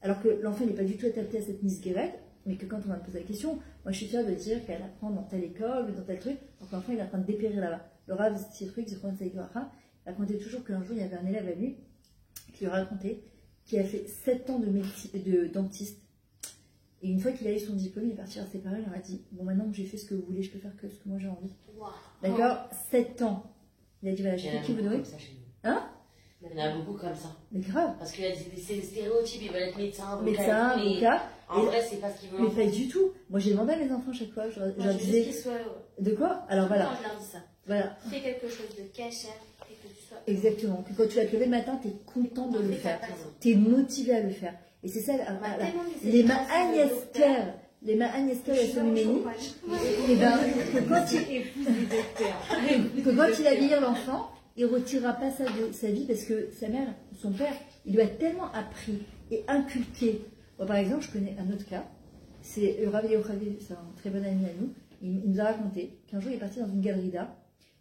[SPEAKER 1] alors que l'enfant n'est pas du tout adapté à cette Miss Guérette, mais que quand on va me poser la question, moi je suis fière de dire qu'elle apprend dans telle école ou dans tel truc, donc l'enfant il est en train de dépérir là-bas. Le Rav Tzitruik, il racontait toujours qu'un jour il y avait un élève à lui qui lui racontait qu'il a fait 7 ans de dentiste. Et une fois qu'il a eu son diplôme, il est parti à ses parents, il leur a dit, bon maintenant que j'ai fait ce que vous voulez, je peux faire que ce que moi j'ai envie. Wow. D'accord, 7 ans. Il a dit, voilà, j'ai fait qui vous donnez. Hein?
[SPEAKER 4] Il y en a beaucoup comme ça.
[SPEAKER 1] Mais grave.
[SPEAKER 4] Parce qu'il y a des stéréotypes, ils veulent être médecins,
[SPEAKER 1] avocat.
[SPEAKER 4] En vrai, c'est pas ce qu'ils veulent.
[SPEAKER 1] Mais pas du tout. Moi, j'ai demandé à mes enfants chaque fois, je leur disais.
[SPEAKER 3] Qu'ils soient heureux.
[SPEAKER 1] De quoi? Alors voilà.
[SPEAKER 3] Je leur dis ça.
[SPEAKER 1] Voilà.
[SPEAKER 3] Fais quelque chose de cachère et que tu sois.
[SPEAKER 1] Exactement. Que quand tu vas te lever le matin, tu es content de le faire. Tu es motivé à le faire. Et c'est ça, les Ma'agnesker, les Ma'agnesker et Soumeni, que quand il a vieilli l'enfant, il ne retirera pas ça de sa vie parce que sa mère, son père, il lui a tellement appris et inculquer. Moi, par exemple, je connais un autre cas, c'est Ravi Yochavi, c'est un très bon ami à nous, il nous a raconté qu'un jour il est parti dans une galerie d'art,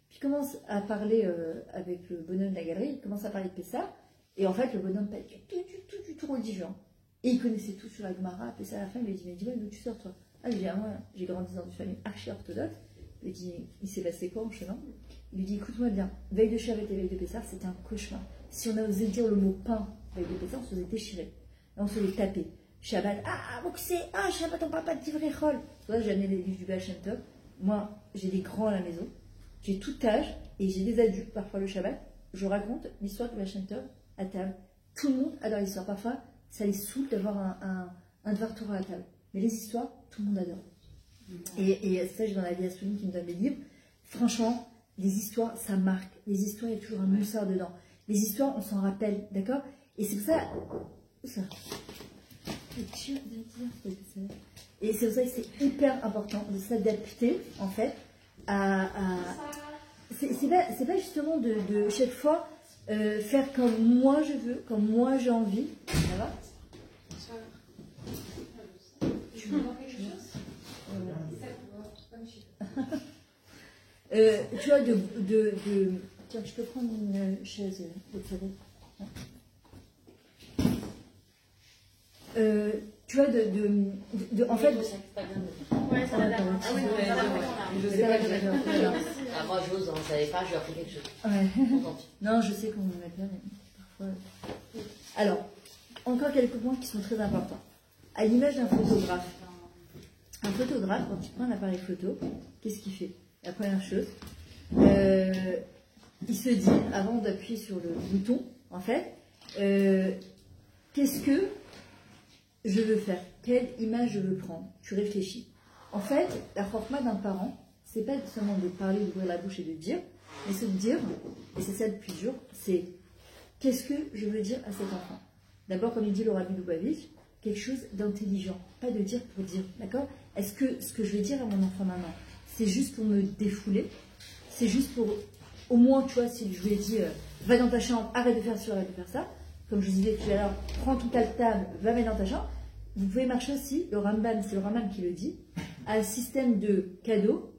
[SPEAKER 1] puis il commence à parler avec le bonhomme de la galerie, il commence à parler de Pessah, et en fait le bonhomme pas du tout religieux. Et il connaissait tout sur la Gemara, Pessah à la fin, il lui dit, mais dis-moi d'où tu sors toi? Ah, il lui dit, ah, moi j'ai grandi dans une famille archi-orthodoxe. Il lui dit, il s'est passé quoi en chemin? Il lui dit, écoute-moi bien, veille de Shabbat et veille de Pessah, c'était un cauchemar. Si on a osé dire le mot pain veille de Pessah, on se faisait déchirer. Là, on se faisait taper. Shabbat, Shabbat, on parle pas de divrei chol. C'est pour ça que j'ai amené les livres du Baal Shem Tov. Moi, j'ai des grands à la maison, j'ai tout âge, et j'ai des adultes, parfois le Shabbat. Je raconte l'histoire du Baal Shem Tov à table. Tout le monde adore l'histoire. Parfois, ça les saoule d'avoir un Dvar Torah à table. Mais les histoires, tout le monde adore. Et c'est ça, j'ai dans la vie Assouni qui me donne des livres. Franchement, les histoires, ça marque. Les histoires, il y a toujours un moussard dedans. Les histoires, on s'en rappelle, d'accord? Et c'est pour ça... Où ça? Et c'est pour ça que c'est hyper important de s'adapter, en fait, à... C'est pas justement de chaque fois faire comme moi je veux, comme moi j'ai envie. Ça va? Tu veux voir quelque chose? Tu vois, tiens, je peux prendre une chaise, vous savez. Tu vois, en fait...
[SPEAKER 3] Ouais, ça va d'accord. Ah oui,
[SPEAKER 4] moi, j'ose, on ne savait pas, je lui ai appris quelque chose.
[SPEAKER 1] Ouais. Non, je sais qu'on en a bien, mais parfois... Alors, encore quelques points qui sont très importants. À l'image d'un photographe. Un photographe, quand il prend un appareil photo, qu'est-ce qu'il fait? La première chose, il se dit, avant d'appuyer sur le bouton, en fait, qu'est-ce que je veux faire? Quelle image je veux prendre? Tu réfléchis. En fait, la chokma d'un parent, c'est pas seulement de parler, d'ouvrir la bouche et de dire, mais c'est de dire, et c'est ça le plus dur, c'est qu'est-ce que je veux dire à cet enfant? D'abord, comme il dit le Rabbi Lubavitch, quelque chose d'intelligent, pas de dire pour dire, d'accord? Est-ce que ce que je vais dire à mon enfant maintenant, c'est juste pour me défouler? C'est juste pour, au moins, tu vois, si je lui ai dit, va dans ta chambre, arrête de faire ça, arrête de faire ça, comme je vous disais tout à l'heure, prends ton table, va mettre dans ta chambre. Vous pouvez marcher aussi, le Rambam, c'est le Rambam qui le dit, à un système de cadeaux,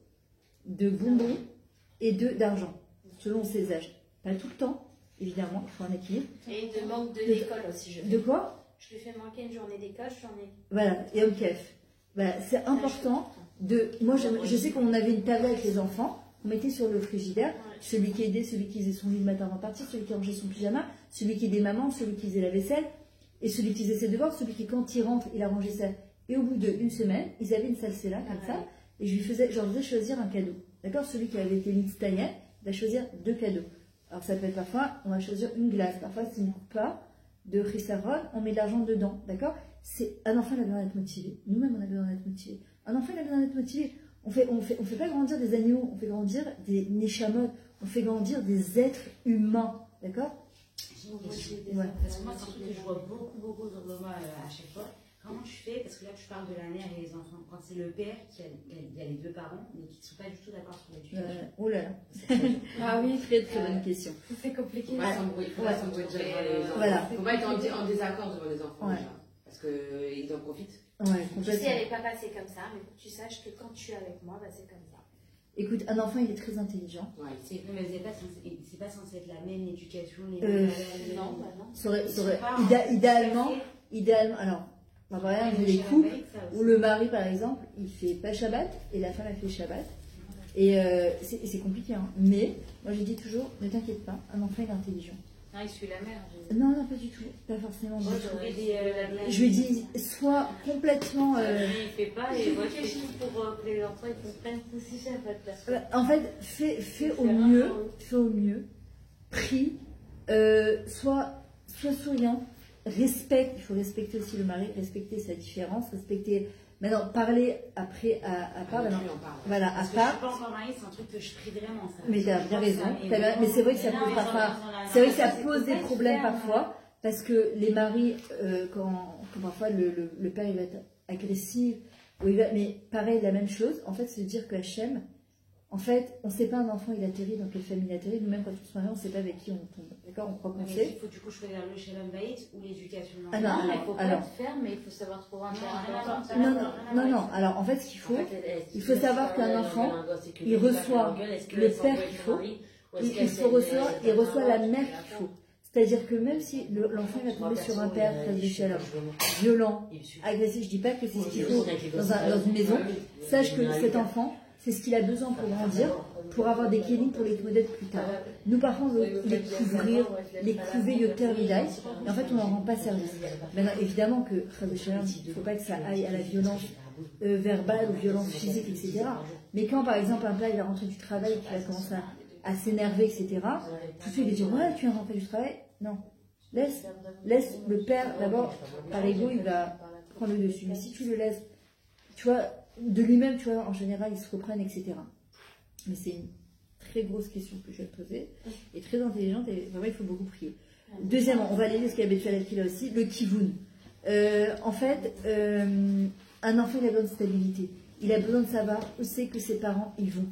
[SPEAKER 1] de bonbons et d'argent, selon ses âges. Pas tout le temps, évidemment, il faut un équilibre.
[SPEAKER 3] Et de manque de l'école aussi.
[SPEAKER 1] De quoi?
[SPEAKER 3] Je lui fais manquer une journée d'école, j'en ai.
[SPEAKER 1] Voilà, et au kef. Voilà, c'est important de... Moi, je sais qu'on avait une table avec les enfants, on mettait sur le frigidaire, celui qui aidait, celui qui faisait son lit le matin avant de partir, celui qui rangeait son pyjama, celui qui aidait maman, celui qui faisait la vaisselle, et celui qui faisait ses devoirs, celui qui, quand il rentre, il a rangé ça. Et au bout d'une semaine, ils avaient une salsella comme ça, et je leur faisais choisir un cadeau. D'accord? Celui qui avait été mitztayen, il va choisir 2 cadeaux. Alors ça peut être parfois, on va choisir une glace, parfois c'est une coupa de chissaron, on met de l'argent dedans. D'accord? Un enfant, il a besoin d'être motivé. Nous-mêmes, on a besoin d'être motivé. Un enfant, il a besoin d'être motivé. On fait pas grandir des animaux, on fait grandir des neshamot, on fait grandir des êtres humains. D'accord?
[SPEAKER 9] Parce que moi, c'est un truc que je vois beaucoup autour de moi à chaque fois. Comment tu fais? Parce que là, tu parles de la mère et les enfants. Quand c'est le père qui a les 2 parents, mais qui ne sont pas du tout d'accord sur l'éducation.
[SPEAKER 1] Oh là là. Ah oui, très bonne question.
[SPEAKER 3] C'est compliqué.
[SPEAKER 7] Il faut pas s'embrouiller devant les enfants.
[SPEAKER 1] Voilà.
[SPEAKER 7] Il ne faut pas être en désaccord devant les enfants.
[SPEAKER 1] Ouais.
[SPEAKER 7] Déjà, parce qu'ils en profitent.
[SPEAKER 1] Ouais,
[SPEAKER 3] Tu sais, elle n'est pas passée comme ça, mais faut que tu saches que quand tu es avec moi, bah, c'est comme ça.
[SPEAKER 1] Écoute, un enfant, il est très intelligent.
[SPEAKER 9] Ouais, mais c'est pas censé être la même éducation.
[SPEAKER 3] Non, bah non.
[SPEAKER 1] Idéalement, alors, on va parler de des couples où le mari, par exemple, il fait pas Shabbat et la femme, elle fait Shabbat. Et c'est compliqué, hein. Mais moi, je dis toujours, ne t'inquiète pas, un enfant, il est intelligent.
[SPEAKER 8] Non, il suit la mère.
[SPEAKER 1] Non, pas du tout. Pas forcément.
[SPEAKER 8] Je
[SPEAKER 1] lui dis, sois complètement...
[SPEAKER 8] Il fait pas, et moi, je fais tout pour que les enfants ils comprennent aussi Shabbat.
[SPEAKER 1] En fait, fais au mieux, prie, sois souriant, respecte, il faut respecter aussi le mari, respecter sa différence, respecter... Maintenant, parler après à part, maintenant, voilà, à part.
[SPEAKER 9] Je suis pas encore mariée, c'est un truc que je prie vraiment, ça.
[SPEAKER 1] Mais t'as bien raison. Mais c'est vrai que ça pose parfois, c'est vrai que ça pose des problèmes parfois, parce que les maris, quand parfois le père il va être agressif, mais pareil, la même chose, en fait, c'est de dire que Hachem, En fait, on ne sait pas un enfant, il atterrit dans quelle famille il atterrit. Nous-mêmes, quand on se marie, on ne sait pas avec qui on tombe. D'accord? On croit qu'on sait.
[SPEAKER 9] Il faut du coup choisir le shalom bayit ou l'éducation.
[SPEAKER 1] Ah non,
[SPEAKER 8] il ne faut pas être ferme, mais il faut savoir trouver un terrain.
[SPEAKER 1] Non. Alors, en fait, ce qu'il faut, il faut savoir qu'un enfant, il reçoit le père qu'il faut, il reçoit la mère qu'il faut. C'est-à-dire que même si l'enfant va tomber sur un père très violent, agressif, je ne dis pas que c'est ce qu'il faut dans une maison, sache que cet enfant, c'est ce qu'il a besoin pour grandir, pour avoir des kélim pour les modèles plus tard. Nous, par contre, on veut les couvrir, les couver yoter midai, et en fait, on n'en rend pas service. Maintenant, évidemment que, il ne faut pas que ça aille à la violence verbale ou violence physique, etc. Mais quand, par exemple, un père, il va rentrer du travail et qu'il va commencer à s'énerver, etc., tout de suite, il dit, ouais, tu viens de rentrer du travail? Non. Laisse le père, d'abord, par ego, il va prendre le dessus. Mais si tu le laisses, tu vois, de lui-même, tu vois, en général, ils se reprennent, etc. Mais c'est une très grosse question que je vais te poser, et très intelligente, et vraiment, il faut beaucoup prier. Deuxièmement, on va aller ce qu'il y a Bethuel là aussi, le kivun. En fait, un enfant, il a besoin de stabilité. Il a besoin de savoir où c'est que ses parents y vont.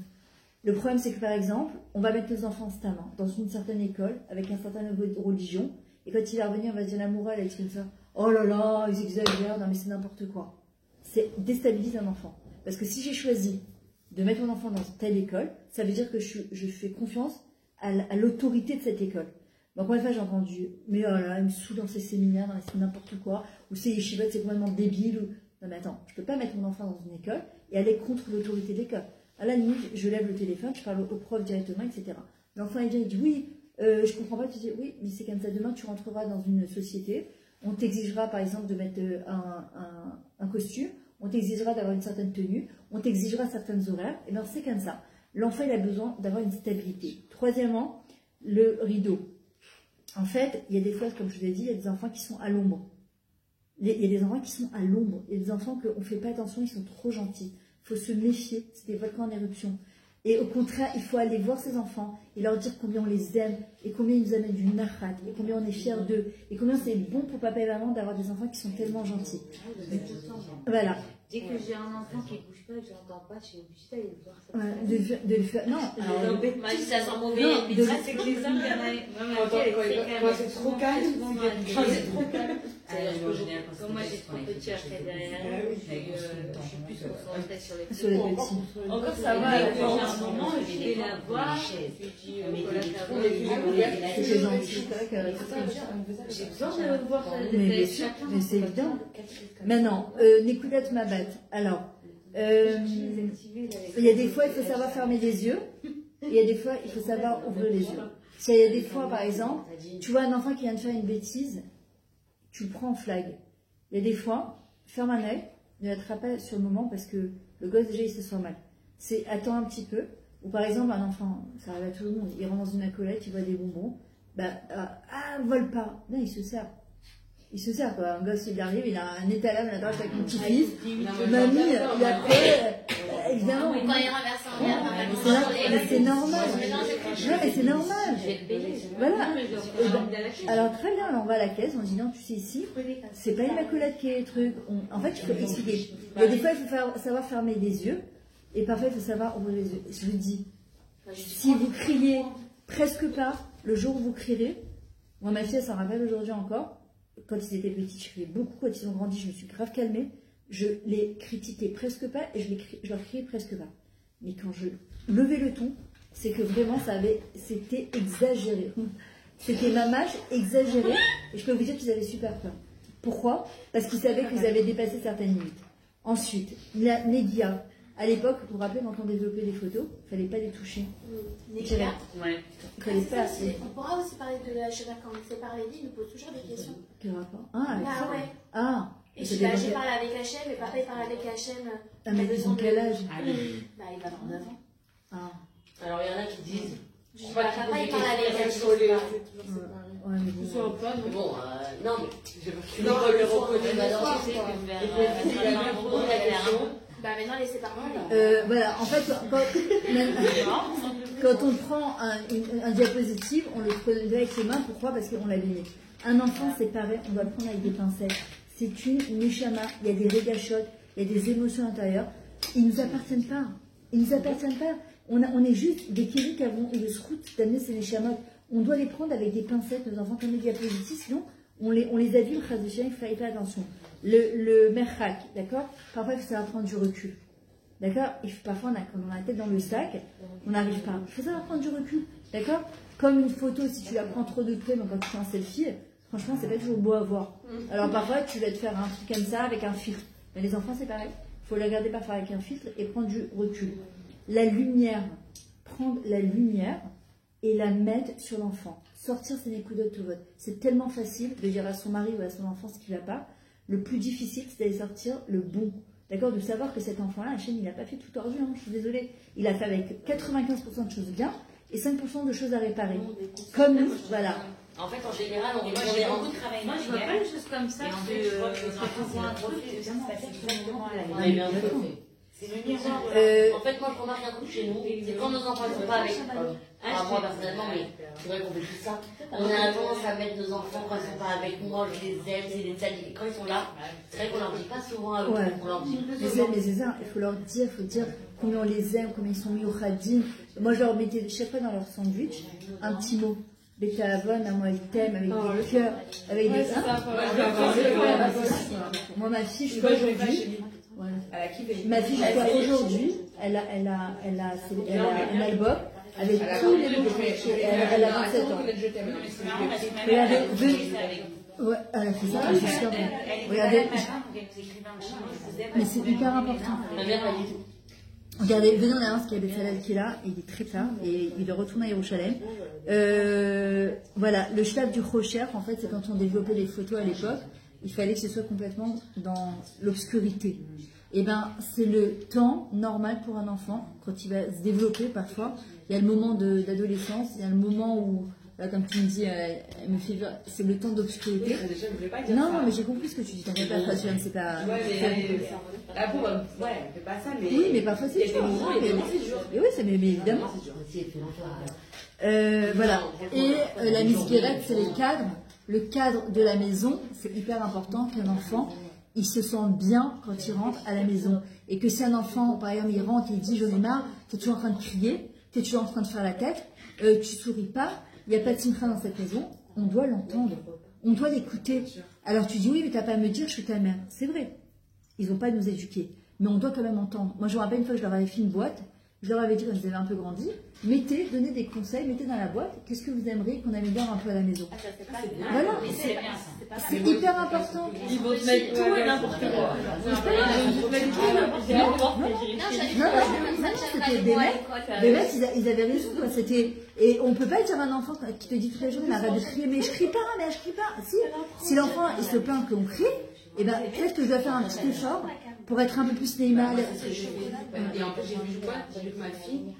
[SPEAKER 1] Le problème, c'est que, par exemple, on va mettre nos enfants stamment dans une certaine école, avec un certain niveau de religion, et quand il va revenir, on va dire la morale, elle est comme ça. Oh là là, ils exagèrent, non mais c'est n'importe quoi. C'est déstabilise un enfant. Parce que si j'ai choisi de mettre mon enfant dans telle école, ça veut dire que je fais confiance à l'autorité de cette école. Donc, encore une fois, j'ai entendu, mais oh là là, il me saoule dans ces séminaires, c'est n'importe quoi, ou ces yeshivot, c'est complètement débile. Ou... Non mais attends, je ne peux pas mettre mon enfant dans une école et aller contre l'autorité de l'école. À la limite, je lève le téléphone, je parle au prof directement, etc. L'enfant, il vient, il dit oui, je comprends pas, tu dis oui, mais c'est comme ça, demain tu rentreras dans une société, on t'exigera par exemple de mettre un costume, on t'exigera d'avoir une certaine tenue, on t'exigera certaines horaires, et bien c'est comme ça. L'enfant, il a besoin d'avoir une stabilité. Troisièmement, le rideau. En fait, il y a des fois, comme je vous l'ai dit, il y a des enfants qui sont à l'ombre. Il y a des enfants qui sont à l'ombre. Il y a des enfants qu'on ne fait pas attention, ils sont trop gentils. Il faut se méfier, c'est des volcans en éruption. Et au contraire, il faut aller voir ces enfants et leur dire combien on les aime, et combien ils nous amènent du nachat, et combien on est fiers d'eux, et combien c'est bon pour papa et maman d'avoir des enfants qui sont tellement gentils. Voilà.
[SPEAKER 8] Dès que j'ai un enfant qui ne bouge pas, je n'entends pas, je suis obligée d'aller le voir.
[SPEAKER 1] De le faire. Non, alors.
[SPEAKER 4] Ça sent mauvais.
[SPEAKER 8] C'est que les hommes, il y en a.
[SPEAKER 7] Quand c'est trop calme,
[SPEAKER 8] c'est trop calme. Comme moi j'ai trop petit après derrière, je suis plus concentrée sur les petits.
[SPEAKER 5] Encore ça va,
[SPEAKER 8] à un moment, je vais la voir, je lui dis
[SPEAKER 1] c'est gentil.
[SPEAKER 8] J'ai besoin de voir
[SPEAKER 1] mais c'est évident. Maintenant, Nekudat Mabat. Alors, il y a des fois, il faut savoir fermer les yeux. Et il y a des fois, il faut savoir ouvrir les yeux. Il y a des fois, par exemple, tu vois un enfant qui vient de faire une bêtise, tu le prends en flag. Il y a des fois, ferme un œil, ne l'attrape pas sur le moment parce que le gosse déjà il se sent mal. C'est attends un petit peu. Ou par exemple, un enfant, ça arrive à tout le monde, il rentre dans une accolade, il voit des bonbons, vole pas. Non, il se sert. Il se sert quoi. Un gosse il arrive, il a un étalage à la droite avec mon petit-fils. Mamie, il a fait. Évidemment.
[SPEAKER 3] Quand il renverse un verre,
[SPEAKER 1] mais c'est normal. Non, mais c'est normal. Voilà. Alors très bien, alors on va à la caisse, on dit non, tu sais ici, c'est pas une accolade qui est le truc. En fait, il faut expliquer. Il y a des fois, il faut savoir fermer les yeux, et parfois, il faut savoir ouvrir les yeux. Je vous dis, si vous criez presque pas, le jour où vous crierez, moi ma fille elle s'en rappelle aujourd'hui encore, quand ils étaient petits, je criais beaucoup, quand ils ont grandi, je me suis grave calmée, je les critiquais presque pas et je leur criais presque pas. Mais quand je levais le ton, c'est que vraiment c'était exagéré. C'était mamage exagéré, et je peux vous dire qu'ils avaient super peur. Pourquoi? Parce qu'ils savaient qu'ils avaient dépassé certaines limites. Ensuite, la Négia. À l'époque, vous vous rappelez, quand on développait des photos, il ne fallait pas les toucher.
[SPEAKER 3] Négia.
[SPEAKER 1] Ouais.
[SPEAKER 3] On pourra aussi parler de la Shema quand on sépare les vies, il nous pose toujours des questions.
[SPEAKER 1] Quel rapport? Ah,
[SPEAKER 3] ouais.
[SPEAKER 1] Ah.
[SPEAKER 3] Et j'ai parlé avec Hachem, et papa il parle avec Hachem.
[SPEAKER 1] Ah, mais ils ont quel âge?
[SPEAKER 3] Bah, il va avoir 9 ans.
[SPEAKER 1] Ah.
[SPEAKER 4] Alors, il y en a qui disent.
[SPEAKER 3] Papa il parle avec Hachem.
[SPEAKER 1] Ouais, mais
[SPEAKER 4] bon, non, mais.
[SPEAKER 8] Non, le reconnaît.
[SPEAKER 3] Bah maintenant les séparements.
[SPEAKER 1] Voilà, en fait, quand on prend un diapositive, on le prend avec les mains. Pourquoi? Parce qu'on l'a baigné. Un enfant, c'est pareil, on doit le prendre avec des pincettes. C'est une neshama, il y a des régachotes, il y a des émotions intérieures. Ils ne nous appartiennent pas. Ils ne nous appartiennent pas. On est juste des kélis qui avons le srout d'amener ces chamottes. On doit les prendre avec des pincettes, nos enfants, comme les diapositives, sinon on les abîme, il faut y faire attention. Le merchak, d'accord? Parfois, il faut savoir prendre du recul. D'accord? Parfois, quand on a la tête dans le sac, on n'arrive pas. Il faut savoir prendre du recul. D'accord? Comme une photo, si tu la prends trop de près, donc quand tu fais un selfie, franchement, c'est pas toujours beau à voir. Alors parfois, tu vas te faire un truc comme ça avec un filtre. Mais les enfants, c'est pareil. Il faut la regarder parfois avec un filtre et prendre du recul. La lumière, prendre la lumière et la mettre sur l'enfant. Sortir ses écoutes vote. C'est tellement facile de dire à son mari ou à son enfant ce qui ne va pas. Le plus difficile, c'est d'aller sortir le bon. D'accord? De savoir que cet enfant-là, Hachem, il n'a pas fait tout tordu, hein, je suis désolée. Il a fait avec 95% de choses bien et 5% de choses à réparer. Comme nous, voilà.
[SPEAKER 4] En fait, en général, on
[SPEAKER 8] Moi,
[SPEAKER 4] répond
[SPEAKER 8] j'ai
[SPEAKER 4] des
[SPEAKER 8] beaucoup travaillé. Moi, je vois pas les choses comme ça.
[SPEAKER 4] C'est le miroir. En fait, moi, je remarque un truc chez nous, c'est quand nos enfants ne sont pas avec moi personnellement, mais c'est vrai qu'on fait tout ça. On a tendance à mettre nos enfants quand ils ne sont pas avec moi, je les aime, c'est des salles. Quand ils sont là, c'est vrai qu'on leur dit pas souvent à eux. On leur dit plus souvent.
[SPEAKER 1] Mais c'est ça, il faut leur dire, il faut dire combien on les aime, combien ils sont mis au khadim. Moi, je leur mettais chaque fois dans leur sandwich un petit mot. Bétavon, moi il t'aime, avec des cœurs, avec des moi, ma fille, jusqu'à aujourd'hui, ma fille, jusqu'à aujourd'hui, elle a un album avec tous les mots. Elle a 27 ans. Ouais, elle a fait ça, je suis sûre. Regardez, mais c'est hyper important. Regardez, venez, on a un qui est Betsalel qui est là, il est très tard, et il retourne à Yerushalem. Voilà, le shlab du Rocher, en fait, c'est quand on développait les photos à l'époque, il fallait que ce soit complètement dans l'obscurité. Et bien, c'est le temps normal pour un enfant, quand il va se développer parfois. Il y a le moment d'adolescence, il y a le moment où, là, comme tu me dis, elle me fait c'est le temps d'obscurité. Non, mais j'ai compris ce que tu dis, t'inquiète pas, Fabienne, c'est pas.
[SPEAKER 7] La pauvre, ouais, elle fait pas ça, mais.
[SPEAKER 1] Oui, mais parfois c'est dur. Mais oui, mais évidemment. Voilà. Et la misguérette, c'est le cadre. Le cadre de la maison, c'est hyper important qu'un enfant, il se sente bien quand il rentre à la maison. Et que si un enfant, par exemple, il rentre et il dit j'en ai marre, t'es toujours en train de crier, t'es toujours en train de faire la tête, tu souris pas, il n'y a pas de simcha dans cette maison, on doit l'entendre. On doit l'écouter. Alors tu dis oui, mais t'as pas à me dire je suis ta mère. C'est vrai. Ils n'ont pas à nous éduquer. Mais on doit quand même entendre. Moi, je me rappelle une fois que je leur avais fait une boîte. Je leur avais dit, quand ils avaient un peu grandi, donnez des conseils, mettez dans la boîte, qu'est-ce que vous aimeriez qu'on améliore un peu à la maison. Voilà. C'est hyper important.
[SPEAKER 2] Ils vont te mettre tout et n'importe quoi.
[SPEAKER 1] C'était des mecs, ils avaient raison. Et on ne peut pas dire à un enfant qui te dit toute la journée, arrête de crier, mais je crie pas, mais je crie pas. Si l'enfant, il se plaint qu'on crie, et ben peut-être que je dois faire un petit effort pour être un peu plus Neymar.
[SPEAKER 7] Et en plus, j'ai vu que ma fille,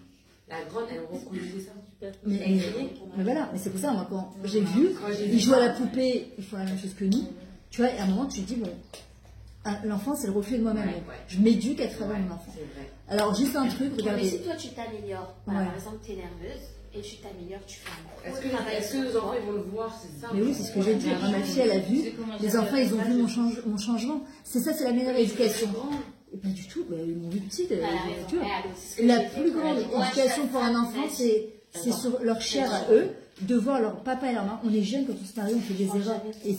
[SPEAKER 7] la grande, elle reproduisait ça.
[SPEAKER 1] Mais voilà, mais c'est pour ça, moi, quand j'ai vu, ils jouent à la poupée, ils font la même chose que nous. Tu vois, et à un moment, tu te dis, bon, l'enfant, c'est le reflet de moi-même. Je m'éduque à travers mon enfant. Alors, juste un truc, regardez.
[SPEAKER 3] Mais si toi, tu t'améliores, par exemple, tu es nerveuse, et tu t'améliores, tu fais un gros travail.
[SPEAKER 7] Est-ce que nos enfants vont le voir? C'est ça.
[SPEAKER 1] Mais oui, c'est ce que j'ai dit. Ma fille, elle a vu. Les enfants, ils ont vu mon changement. C'est ça, c'est la meilleure éducation. Et pas du tout. Ils m'ont vu petite. La plus grande éducation pour un enfant, c'est sur leur chair à eux, de voir leur papa et leur maman. On est jeunes, quand on se marie, on fait des erreurs. Et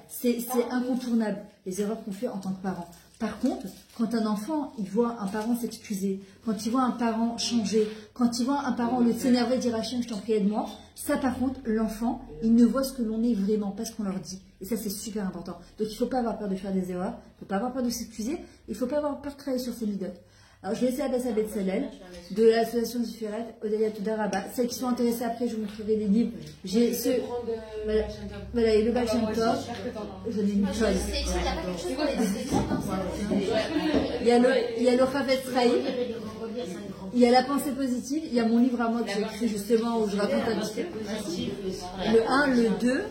[SPEAKER 1] c'est incontournable, les erreurs qu'on fait en tant que parents. Par contre, quand un enfant, il voit un parent s'excuser, quand il voit un parent changer, quand il voit un parent le s'énerver, dire Hachem, je t'en prie, aide-moi, ça par contre, l'enfant, il ne voit ce que l'on est vraiment, pas ce qu'on leur dit. Et ça, c'est super important. Donc, il ne faut pas avoir peur de faire des erreurs, il ne faut pas avoir peur de s'excuser, il ne faut pas avoir peur de travailler sur ses midotes. Alors, je vais laisser la place à Betsalel, de l'association Tiferet, Odelia Toudaraba. Celles qui sont intéressées après, je vous montrerai les livres. J'ai ceux. Voilà, et le Baal Shem Tov. J'en ai une chose. Il y a le Chavetz Chaim. Il y a la pensée positive. Il y a mon livre à moi que j'ai écrit justement où je raconte un petit peu. Le 1, le 2.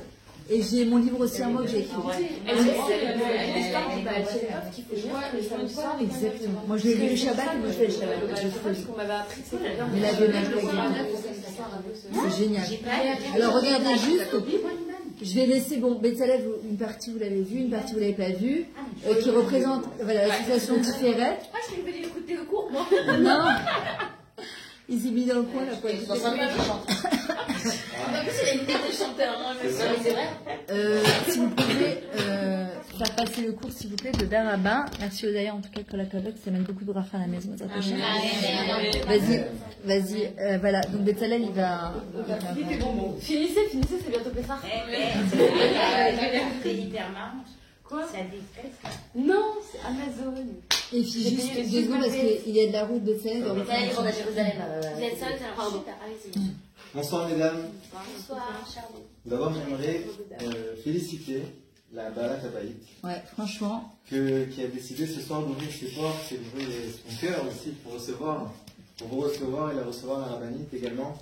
[SPEAKER 1] Et j'ai mon livre aussi à moi que j'ai écrit. Exactement. Moi, je l'ai lu le Shabbat et moi, je fais le Shabbat. Mais la démarche, c'est génial. Alors, regardez juste. Je vais laisser, bon, Betsalel, une partie vous l'avez vue, une partie vous l'avez pas vue, qui représente l'association Tiferet.
[SPEAKER 3] Moi, je suis venue écouter le cours, moi.
[SPEAKER 1] Non. Il s'est mis dans le coin, là, pour être
[SPEAKER 5] Dans un même chante. En plus, il a une idée de chanteur, hein, mais c'est vrai.
[SPEAKER 1] Si vous pouvez faire passer le cours, s'il vous plaît, de Berabin. Merci aux d'ailleurs, en tout cas, que la Kavod, ça mène beaucoup de bracha à la maison. Vas-y, voilà. Donc, Betzalel, il va.
[SPEAKER 5] Finissez, c'est bientôt Pessah.
[SPEAKER 9] C'est hyper marrant.
[SPEAKER 5] Quoi?
[SPEAKER 9] C'est à des fresques.
[SPEAKER 5] Non, c'est Amazon.
[SPEAKER 1] Et puis, juste 2 secondes, parce qu'il y a de la route de Betzalel.
[SPEAKER 3] Vous êtes seuls, alors super, allez-y.
[SPEAKER 10] Bonsoir mesdames.
[SPEAKER 3] Bonsoir, Charles.
[SPEAKER 10] D'abord j'aimerais féliciter la Bala Tabaït
[SPEAKER 1] Ouais, franchement.
[SPEAKER 10] qui a décidé ce soir d'ouvrir ses portes et d'ouvrir son cœur aussi pour vous recevoir et la recevoir la rabbinite également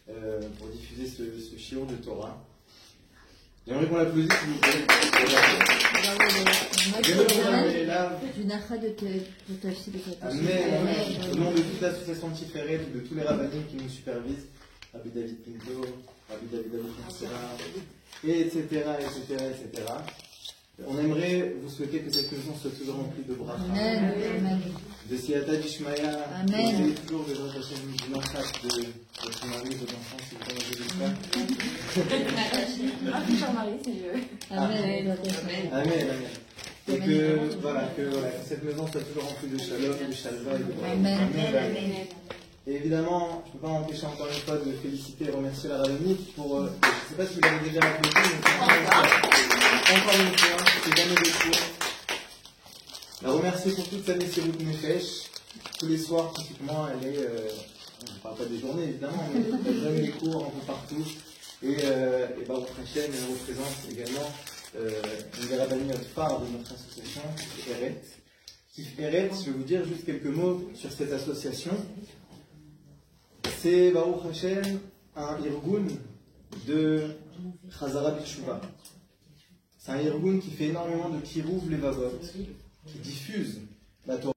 [SPEAKER 10] pour diffuser ce shiur de Torah. J'aimerais qu'on l'applaudisse s'il vous plaît.
[SPEAKER 1] Du Nacha de ta fille de ta
[SPEAKER 10] Amen. Au nom de toute l'association Tiferet, de tous les rabbinites qui nous supervisent, Rabbi David Pinto, Rabbi David Abichensera, etc. On aimerait vous souhaiter que cette maison soit toujours remplie de bracha.
[SPEAKER 1] Amen.
[SPEAKER 10] De Siyata Dishmaya.
[SPEAKER 1] Amen.
[SPEAKER 10] Toujours de votre Hachem, du Nanchat de votre mari, de votre enfant, si vous en avez le
[SPEAKER 5] Ah, puis Jean-Marie, c'est mieux.
[SPEAKER 1] Amen.
[SPEAKER 10] Amen. Et que cette maison soit toujours remplie de shalom, de shalva et de bracha.
[SPEAKER 1] Amen.
[SPEAKER 10] Et évidemment, je ne peux pas m'empêcher encore une fois de féliciter et remercier la rabbinite pour, je ne sais pas si vous l'avez déjà applaudi, mais encore une fois, c'est jamais vécu. La remercier pour toute sa Messirut Nefesh. Tous les soirs, pratiquement, elle est, on ne parle pas des journées évidemment, mais elle donne des cours un peu partout. Et Baruch Hashem, elle représente également une des rabbiniotes phares de notre association, Eret. Eret, je vais vous dire juste quelques mots sur cette association. C'est Baruch Hashem, un irgun de Chazara B'Tshuva. C'est un irgun qui fait énormément de kirouv levavot, qui diffuse la Torah.